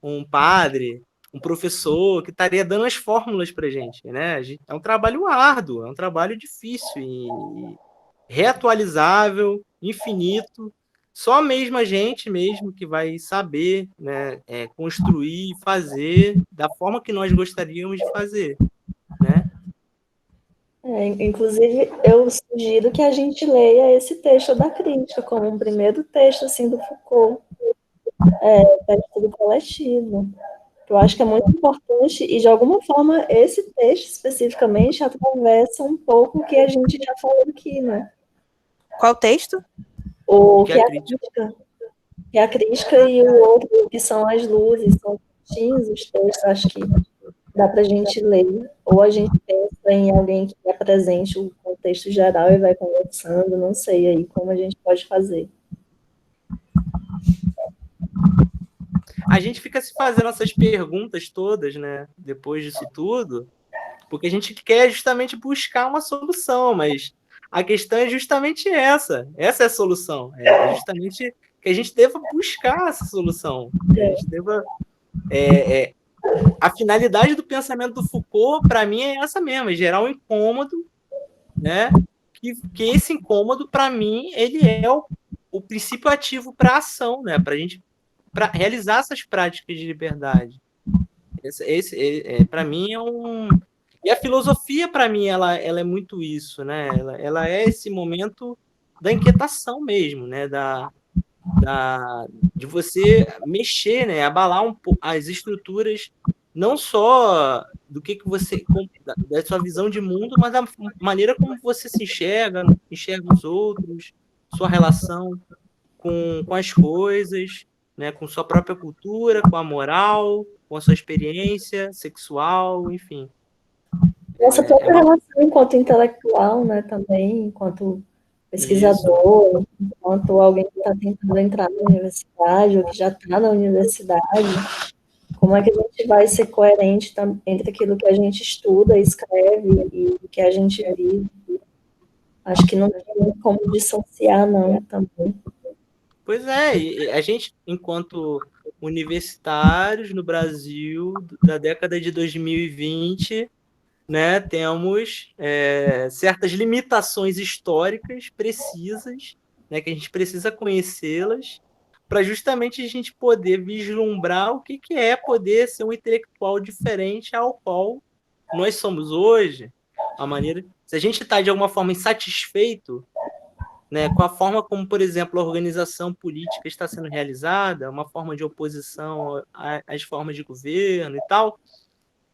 Speaker 1: um padre, um professor que estaria dando as fórmulas para a gente, né? É um trabalho árduo, é um trabalho difícil e reatualizável, infinito. Só mesmo a gente mesmo que vai saber, né, construir e fazer da forma que nós gostaríamos de fazer, né?
Speaker 6: Inclusive, eu sugiro que a gente leia esse texto da crítica como um primeiro texto assim, do Foucault, texto do coletivo. Eu acho que é muito importante e, de alguma forma, esse texto especificamente atravessa um pouco o que a gente já falou aqui, né?
Speaker 4: Qual texto?
Speaker 6: Que é a crítica e o outro, que são as luzes, são os textos, acho que dá para a gente ler, ou a gente pensa vem alguém que apresente o contexto geral e vai conversando, não sei aí como a gente pode fazer.
Speaker 1: A gente fica se fazendo essas perguntas todas, né, depois disso tudo, porque a gente quer justamente buscar uma solução, mas a questão é justamente essa é a solução, é justamente que a gente deva buscar essa solução, que a gente deva... a finalidade do pensamento do Foucault, para mim, é essa mesmo, é gerar um incômodo, né, que esse incômodo, para mim, ele é o princípio ativo para a ação, né, para realizar essas práticas de liberdade. Para mim, é um... E a filosofia, para mim, ela é muito isso, né? Ela é esse momento da inquietação mesmo, né? De você mexer, né? Abalar um pouco as estruturas, não só do que você... da sua visão de mundo, mas da maneira como você se enxerga os outros, sua relação com as coisas, né? Com sua própria cultura, com a moral, com a sua experiência sexual, enfim.
Speaker 6: Nossa própria relação enquanto intelectual, né, também, enquanto pesquisador, enquanto alguém que está tentando entrar na universidade, ou que já está na universidade, como é que a gente vai ser coerente entre aquilo que a gente estuda, escreve e o que a gente vive? Acho que não tem como dissociar, não, também.
Speaker 1: Pois é, e a gente, enquanto universitários no Brasil, da década de 2020, né, temos certas limitações históricas precisas, né, que a gente precisa conhecê-las, para justamente a gente poder vislumbrar o que é poder ser um intelectual diferente ao qual nós somos hoje. A maneira, se a gente está, de alguma forma, insatisfeito, né, com a forma como, por exemplo, a organização política está sendo realizada, uma forma de oposição às formas de governo e tal,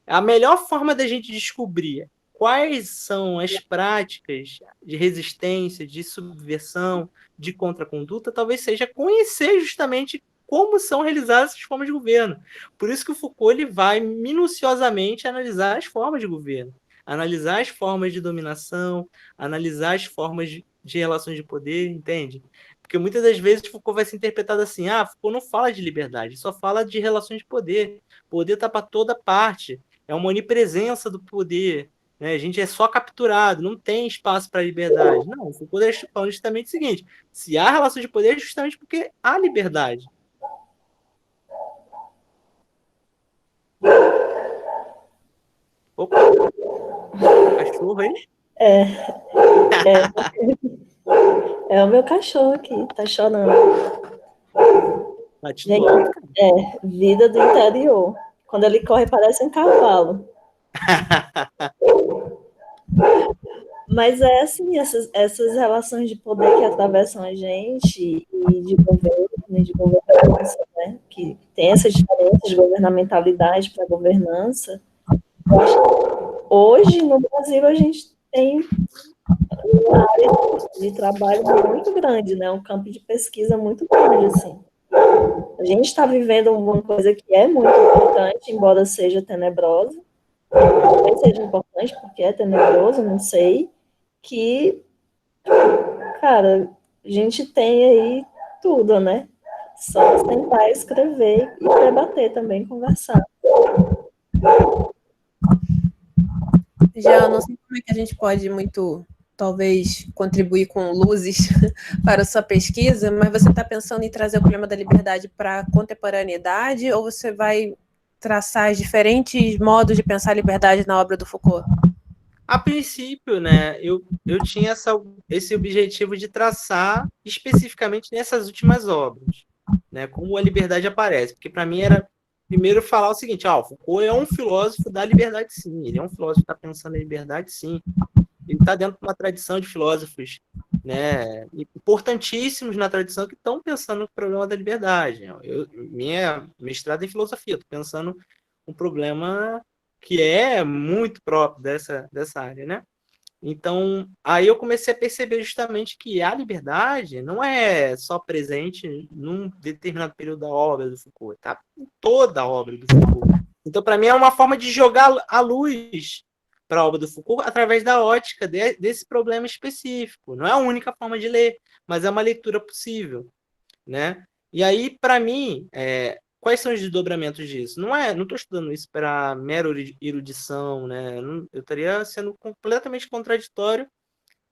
Speaker 1: a melhor forma da gente descobrir quais são as práticas de resistência, de subversão, de contraconduta, talvez seja conhecer justamente como são realizadas essas formas de governo. Por isso que o Foucault ele vai minuciosamente analisar as formas de governo, analisar as formas de dominação, analisar as formas de relações de poder, entende? Porque muitas das vezes Foucault vai ser interpretado assim, Foucault não fala de liberdade, só fala de relações de poder. O poder está para toda parte. É uma onipresença do poder, né? A gente é só capturado, não tem espaço para liberdade. Não, o Foucault está falando justamente o seguinte: se há relações de poder, é justamente porque há liberdade. Opa! Cachorro aí?
Speaker 6: É o meu cachorro aqui, tá chorando.
Speaker 1: Gente,
Speaker 6: vida do interior. Quando ele corre, parece um cavalo. Mas é assim, essas relações de poder que atravessam a gente, e de governo, e de governança, né? Que tem essas diferenças de governamentalidade para governança. Eu acho que hoje, no Brasil, a gente tem uma área de trabalho muito grande, né? Um campo de pesquisa muito grande, assim. A gente está vivendo uma coisa que é muito importante, embora seja tenebrosa. Talvez seja importante porque é tenebroso, não sei. Que, cara, a gente tem aí tudo, né? Só tentar escrever e debater também, conversar.
Speaker 4: Já não sei como é que a gente pode muito, talvez, contribuir com luzes para a sua pesquisa, mas você está pensando em trazer o problema da liberdade para a contemporaneidade ou você vai traçar os diferentes modos de pensar a liberdade na obra do Foucault?
Speaker 1: A princípio, né, eu tinha esse objetivo de traçar especificamente nessas últimas obras, né, como a liberdade aparece, porque para mim era primeiro falar o seguinte, o Foucault é um filósofo da liberdade, sim, ele é um filósofo que está pensando na liberdade, sim, ele está dentro de uma tradição de filósofos, né, importantíssimos na tradição que estão pensando no problema da liberdade. Minha mestrado em filosofia, estou pensando um problema que é muito próprio dessa área, né? Então, aí eu comecei a perceber justamente que a liberdade não é só presente num determinado período da obra do Foucault, tá em toda a obra do Foucault. Então, para mim, é uma forma de jogar a luz para a obra do Foucault através da ótica desse problema específico. Não é a única forma de ler, mas é uma leitura possível, né? E aí, para mim, quais são os desdobramentos disso? Não estou estudando isso para mera erudição, né? Eu estaria sendo completamente contraditório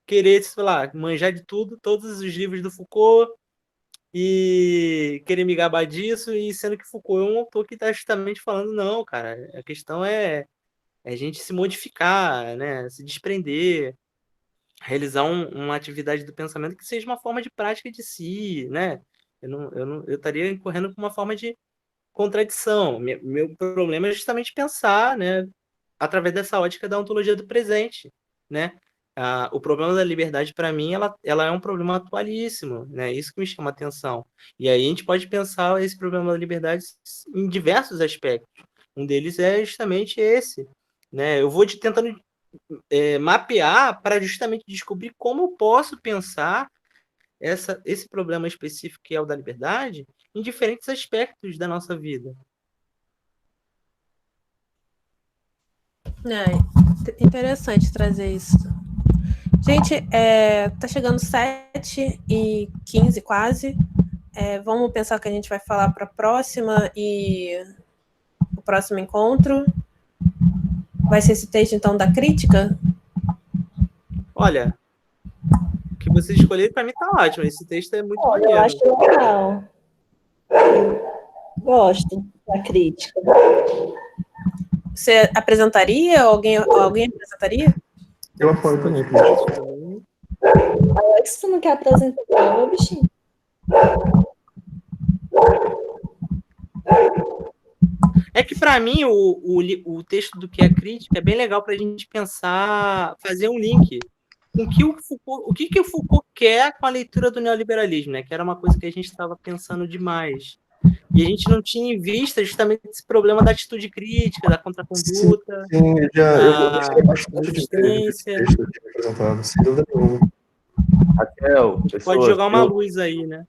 Speaker 1: querer, sei lá, manjar de tudo, todos os livros do Foucault e querer me gabar disso, e sendo que Foucault é um autor que está justamente falando, não, cara, a questão é a gente se modificar, né? Se desprender, realizar uma atividade do pensamento que seja uma forma de prática de si, né? Eu estaria incorrendo com uma forma de contradição. Meu problema é justamente pensar, né, através dessa ótica da ontologia do presente, né? O problema da liberdade, para mim, ela é um problema atualíssimo, né? Isso que me chama a atenção. E aí a gente pode pensar esse problema da liberdade em diversos aspectos. Um deles é justamente esse, né? Eu vou tentando mapear para justamente descobrir como eu posso pensar esse problema específico que é o da liberdade em diferentes aspectos da nossa vida.
Speaker 4: Interessante trazer isso. Gente, tá chegando 7h15 quase. Vamos pensar o que a gente vai falar para a próxima e o próximo encontro. Vai ser esse texto, então, da crítica?
Speaker 1: Olha, o que vocês escolheram para mim tá ótimo. Esse texto é muito maneiro.
Speaker 6: Eu acho legal. Gosto da crítica.
Speaker 4: Você apresentaria? Alguém apresentaria?
Speaker 3: Eu apoio também.
Speaker 6: Alex, você não quer apresentar não, bichinho?
Speaker 1: É que, para mim, o texto do que é crítica é bem legal para a gente pensar, fazer um link com o que o Foucault quer com a leitura do neoliberalismo, né? Que era uma coisa que a gente estava pensando demais. E a gente não tinha em vista justamente esse problema da atitude crítica, da contraconduta,
Speaker 3: Sim, eu gostei bastante de
Speaker 1: resistência.
Speaker 3: texto aqui apresentado, sem dúvida nenhuma.
Speaker 8: Raquel,
Speaker 1: Pode jogar uma luz aí, né?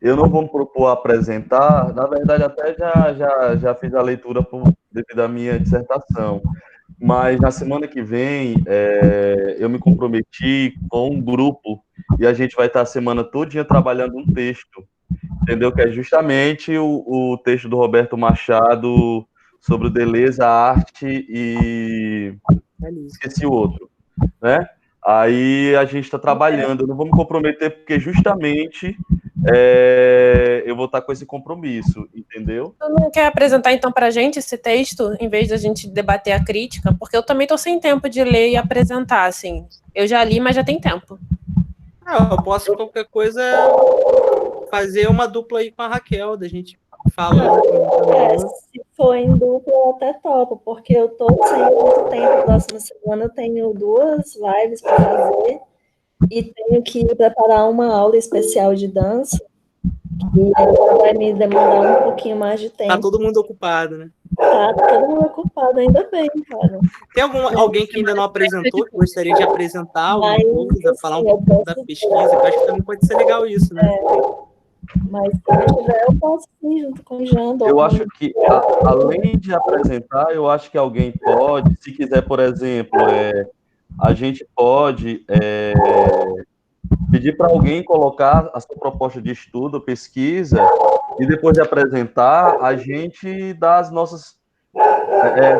Speaker 8: Eu não vou me propor a apresentar, na verdade até já fiz a leitura devido à minha dissertação, mas na semana que vem eu me comprometi com um grupo e a gente vai estar a semana todinha trabalhando um texto, entendeu? Que é justamente o texto do Roberto Machado sobre o Deleuze, a arte e esqueci o outro, né? Aí a gente está trabalhando, eu não vou me comprometer porque justamente eu vou estar com esse compromisso, entendeu?
Speaker 4: Tu não quer apresentar então para a gente esse texto, em vez da gente debater a crítica? Porque eu também estou sem tempo de ler e apresentar, assim. Eu já li, mas já tem tempo.
Speaker 1: Eu posso, qualquer coisa, fazer uma dupla aí com a Raquel, da gente fala.
Speaker 6: Se for em dupla, eu até topo, porque eu tô sem muito tempo. Próxima semana eu tenho 2 lives para fazer e tenho que preparar uma aula especial de dança, que vai me demandar um pouquinho mais de tempo.
Speaker 1: Tá todo mundo ocupado, né?
Speaker 6: Tá todo mundo ocupado, ainda bem, cara.
Speaker 1: Tem alguém que ainda não apresentou, que gostaria de apresentar alguma coisa, falar um pouco da pesquisa? Eu acho que também pode ser legal isso, né?
Speaker 6: Mas se eu tiver, eu posso ir junto com o Jando.
Speaker 8: Eu acho que, além de apresentar, eu acho que alguém pode, se quiser, por exemplo, a gente pode pedir para alguém colocar a sua proposta de estudo, pesquisa, e depois de apresentar, a gente dá as nossas...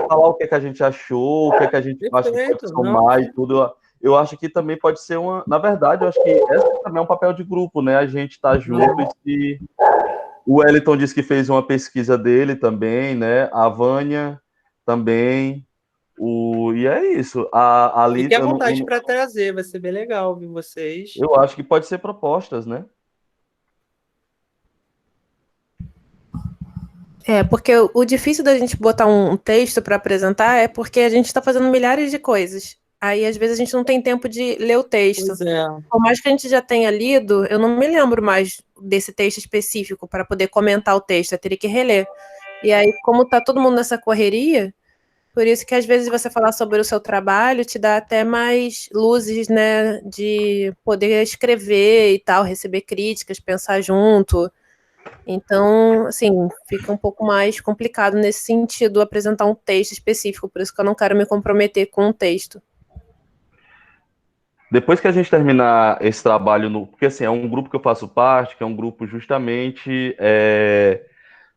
Speaker 8: falar o que a gente achou, o que a gente acha que pode somar e tudo. Eu acho que também pode ser uma... Na verdade, eu acho que esse também é um papel de grupo, né? A gente tá junto e o Wellington disse que fez uma pesquisa dele também, né? A Vânia também. E é isso. A Lita,
Speaker 1: Fique à vontade para trazer, vai ser bem legal, viu, vocês.
Speaker 8: Eu acho que pode ser propostas, né?
Speaker 4: Porque o difícil da gente botar um texto para apresentar é porque a gente está fazendo milhares de coisas. Aí, às vezes, a gente não tem tempo de ler o texto.
Speaker 1: Pois é.
Speaker 4: Por mais que a gente já tenha lido, eu não me lembro mais desse texto específico para poder comentar o texto. Eu teria que reler. E aí, como está todo mundo nessa correria, por isso que, às vezes, você falar sobre o seu trabalho te dá até mais luzes, né, de poder escrever e tal, receber críticas, pensar junto. Então, assim, fica um pouco mais complicado nesse sentido apresentar um texto específico, por isso que eu não quero me comprometer com um texto.
Speaker 8: Depois que a gente terminar esse trabalho, porque assim, é um grupo que eu faço parte, que é um grupo justamente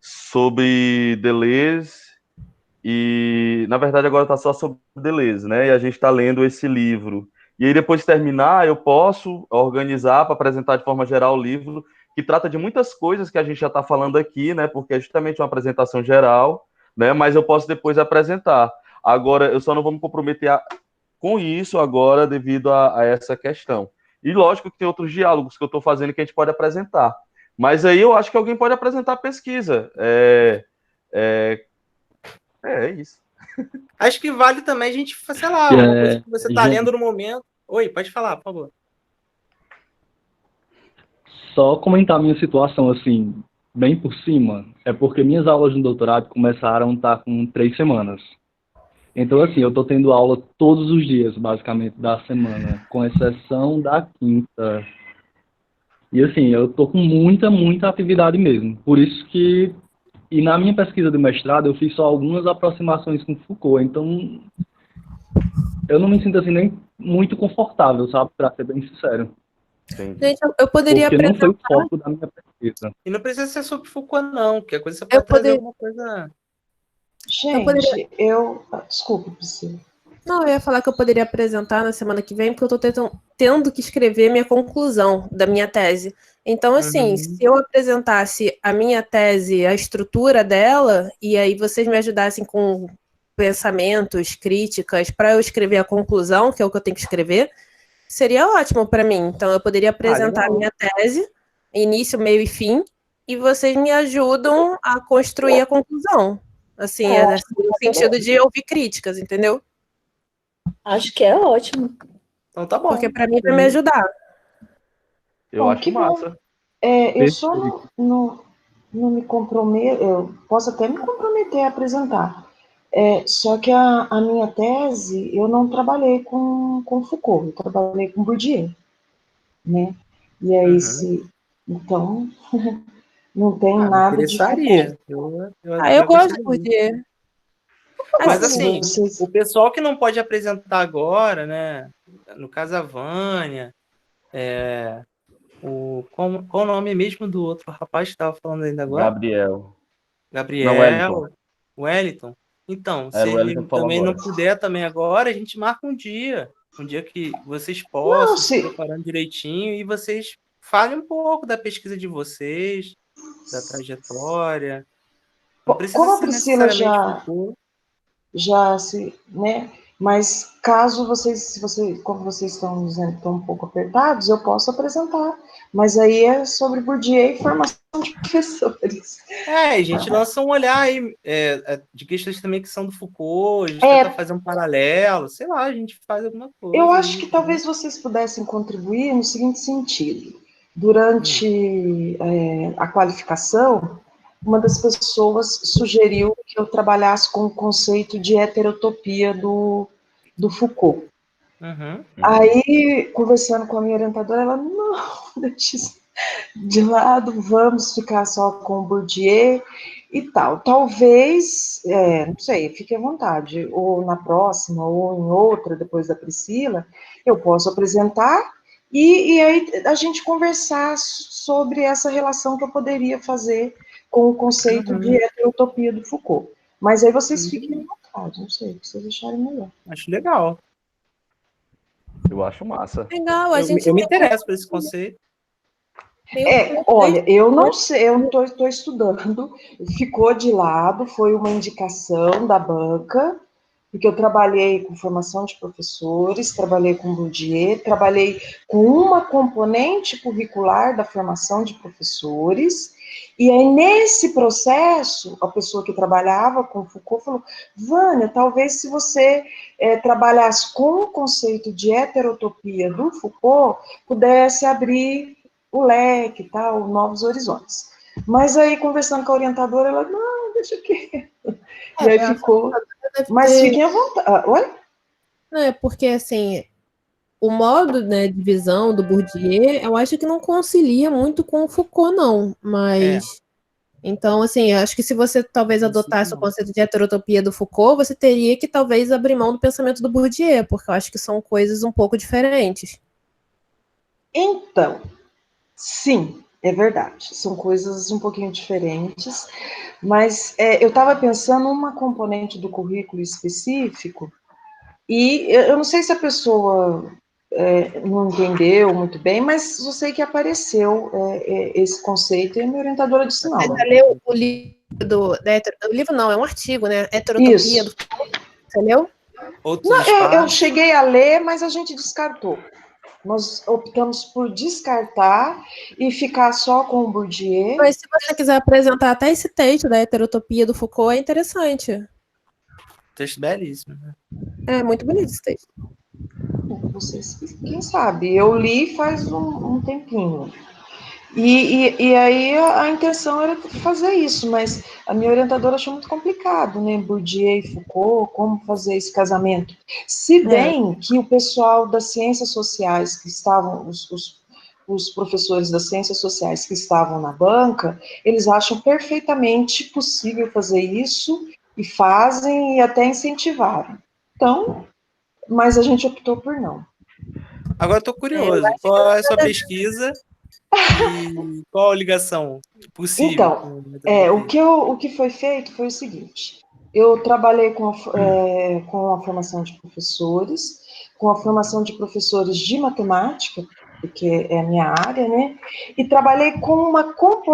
Speaker 8: sobre Deleuze, e na verdade agora está só sobre Deleuze, né? E a gente está lendo esse livro. E aí depois de terminar, eu posso organizar para apresentar de forma geral o livro, que trata de muitas coisas que a gente já está falando aqui, né? Porque é justamente uma apresentação geral, né? Mas eu posso depois apresentar. Agora, eu só não vou me comprometer com isso agora devido a essa questão. E lógico que tem outros diálogos que eu estou fazendo que a gente pode apresentar. Mas aí eu acho que alguém pode apresentar a pesquisa. É isso.
Speaker 1: Acho que vale também a gente, sei lá, uma coisa que você está lendo no momento. Oi, pode falar, por favor.
Speaker 10: Só comentar a minha situação, assim, bem por cima, é porque minhas aulas no doutorado começaram a estar com 3 semanas. Então, assim, eu estou tendo aula todos os dias, basicamente, da semana, com exceção da quinta. E, assim, eu estou com muita atividade mesmo. Por isso que... E na minha pesquisa de mestrado, eu fiz só algumas aproximações com Foucault. Então, eu não me sinto, assim, nem muito confortável, sabe? Para ser bem sincero.
Speaker 4: Gente, eu poderia
Speaker 10: porque
Speaker 4: apresentar...
Speaker 10: não foi o foco da minha pesquisa.
Speaker 1: E não precisa ser sobre Foucault, não, porque a coisa você pode trazer alguma coisa...
Speaker 5: Gente, desculpa, Priscila.
Speaker 4: Não, eu ia falar que eu poderia apresentar na semana que vem, porque eu estou tendo que escrever minha conclusão da minha tese. Então, assim, se eu apresentasse a minha tese, a estrutura dela, e aí vocês me ajudassem com pensamentos, críticas, para eu escrever a conclusão, que é o que eu tenho que escrever, seria ótimo para mim. Então, eu poderia apresentar a minha tese, início, meio e fim, e vocês me ajudam a construir a conclusão. Assim, no sentido de ouvir críticas, entendeu?
Speaker 6: Acho que é ótimo.
Speaker 1: Então tá bom.
Speaker 4: Porque para mim vai me ajudar.
Speaker 8: Eu acho massa.
Speaker 5: Eu só não me comprometo, eu posso até me comprometer a apresentar. Só que a minha tese, eu não trabalhei com Foucault, eu trabalhei com Bourdieu, né? E aí, então, não tem nada de Foucault.
Speaker 4: Eu gosto de Bourdieu.
Speaker 1: Mas assim, o pessoal que não pode apresentar agora, né? No caso, a Vânia, qual o nome mesmo do outro rapaz que estava falando ainda agora?
Speaker 8: Gabriel.
Speaker 1: Não, Wellington. Então, se ele também
Speaker 8: agora.
Speaker 1: não puder também agora, a gente marca um dia que vocês possam se preparando direitinho e vocês falem um pouco da pesquisa de vocês, da trajetória. Não precisa
Speaker 5: como a
Speaker 1: ser
Speaker 5: Priscila
Speaker 1: necessariamente
Speaker 5: né? Mas caso como vocês estão dizendo que estão um pouco apertados, eu posso apresentar. Mas aí é sobre Bourdieu e formação de professores.
Speaker 1: A gente lança um olhar aí de questões também que são do Foucault, a gente tenta fazer um paralelo, sei lá, a gente faz alguma coisa.
Speaker 5: Eu acho que talvez vocês pudessem contribuir no seguinte sentido. Durante a qualificação, uma das pessoas sugeriu que eu trabalhasse com o conceito de heterotopia do Foucault. Aí, conversando com a minha orientadora, ela, não, deixa isso de lado, vamos ficar só com o Bourdieu e tal. Talvez, não sei, fique à vontade, ou na próxima, ou em outra, depois da Priscila, eu posso apresentar e aí a gente conversar sobre essa relação que eu poderia fazer com o conceito de heterotopia do Foucault. Mas aí vocês fiquem à vontade, não sei, o que vocês acharem melhor.
Speaker 1: Acho legal.
Speaker 8: Eu acho massa.
Speaker 4: Legal,
Speaker 1: eu me interesso por esse conceito.
Speaker 5: Olha, eu não sei, eu estou estudando, ficou de lado, foi uma indicação da banca, porque eu trabalhei com formação de professores, trabalhei com Bourdieu, trabalhei com uma componente curricular da formação de professores, e aí nesse processo, a pessoa que trabalhava com Foucault falou, Vânia, talvez se você trabalhasse com o conceito de heterotopia do Foucault, pudesse abrir o leque, tal, novos horizontes. Mas aí, conversando com a orientadora, ela, não, deixa quieto. E aí ficou... Mas fiquem à vontade. Oi?
Speaker 4: Não, é porque, assim, o modo, né, de visão do Bourdieu, eu acho que não concilia muito com o Foucault, não. Mas, então, assim, eu acho que se você talvez adotasse o conceito de heterotopia do Foucault, você teria que talvez abrir mão do pensamento do Bourdieu, porque eu acho que são coisas um pouco diferentes.
Speaker 5: Então, sim, é verdade. São coisas um pouquinho diferentes, mas eu estava pensando numa componente do currículo específico, e eu não sei se a pessoa não entendeu muito bem, mas eu sei que apareceu esse conceito, e a minha orientadora disse não.
Speaker 4: Você leu o livro o livro não, é um artigo, né? Heterotopia do Foucault. Você leu?
Speaker 5: Não, eu cheguei a ler, mas a gente descartou. Nós optamos por descartar e ficar só com o Bourdieu.
Speaker 4: Mas se você quiser apresentar até esse texto da heterotopia do Foucault, é interessante.
Speaker 1: Texto belíssimo. Né?
Speaker 4: É muito bonito esse texto.
Speaker 5: Vocês, quem sabe? Eu li faz um tempinho. E aí a intenção era fazer isso, mas a minha orientadora achou muito complicado, né? Bourdieu e Foucault, como fazer esse casamento. Se bem que o pessoal das ciências sociais que estavam, os professores das ciências sociais que estavam na banca, eles acham perfeitamente possível fazer isso, e fazem, e até incentivaram. Então, mas a gente optou por não.
Speaker 1: Agora estou curioso. Qual é a sua pesquisa e qual a ligação possível?
Speaker 5: Então, o que foi feito foi o seguinte. Eu trabalhei com a formação de professores, com a formação de professores de matemática, porque é a minha área, né? E trabalhei com uma composição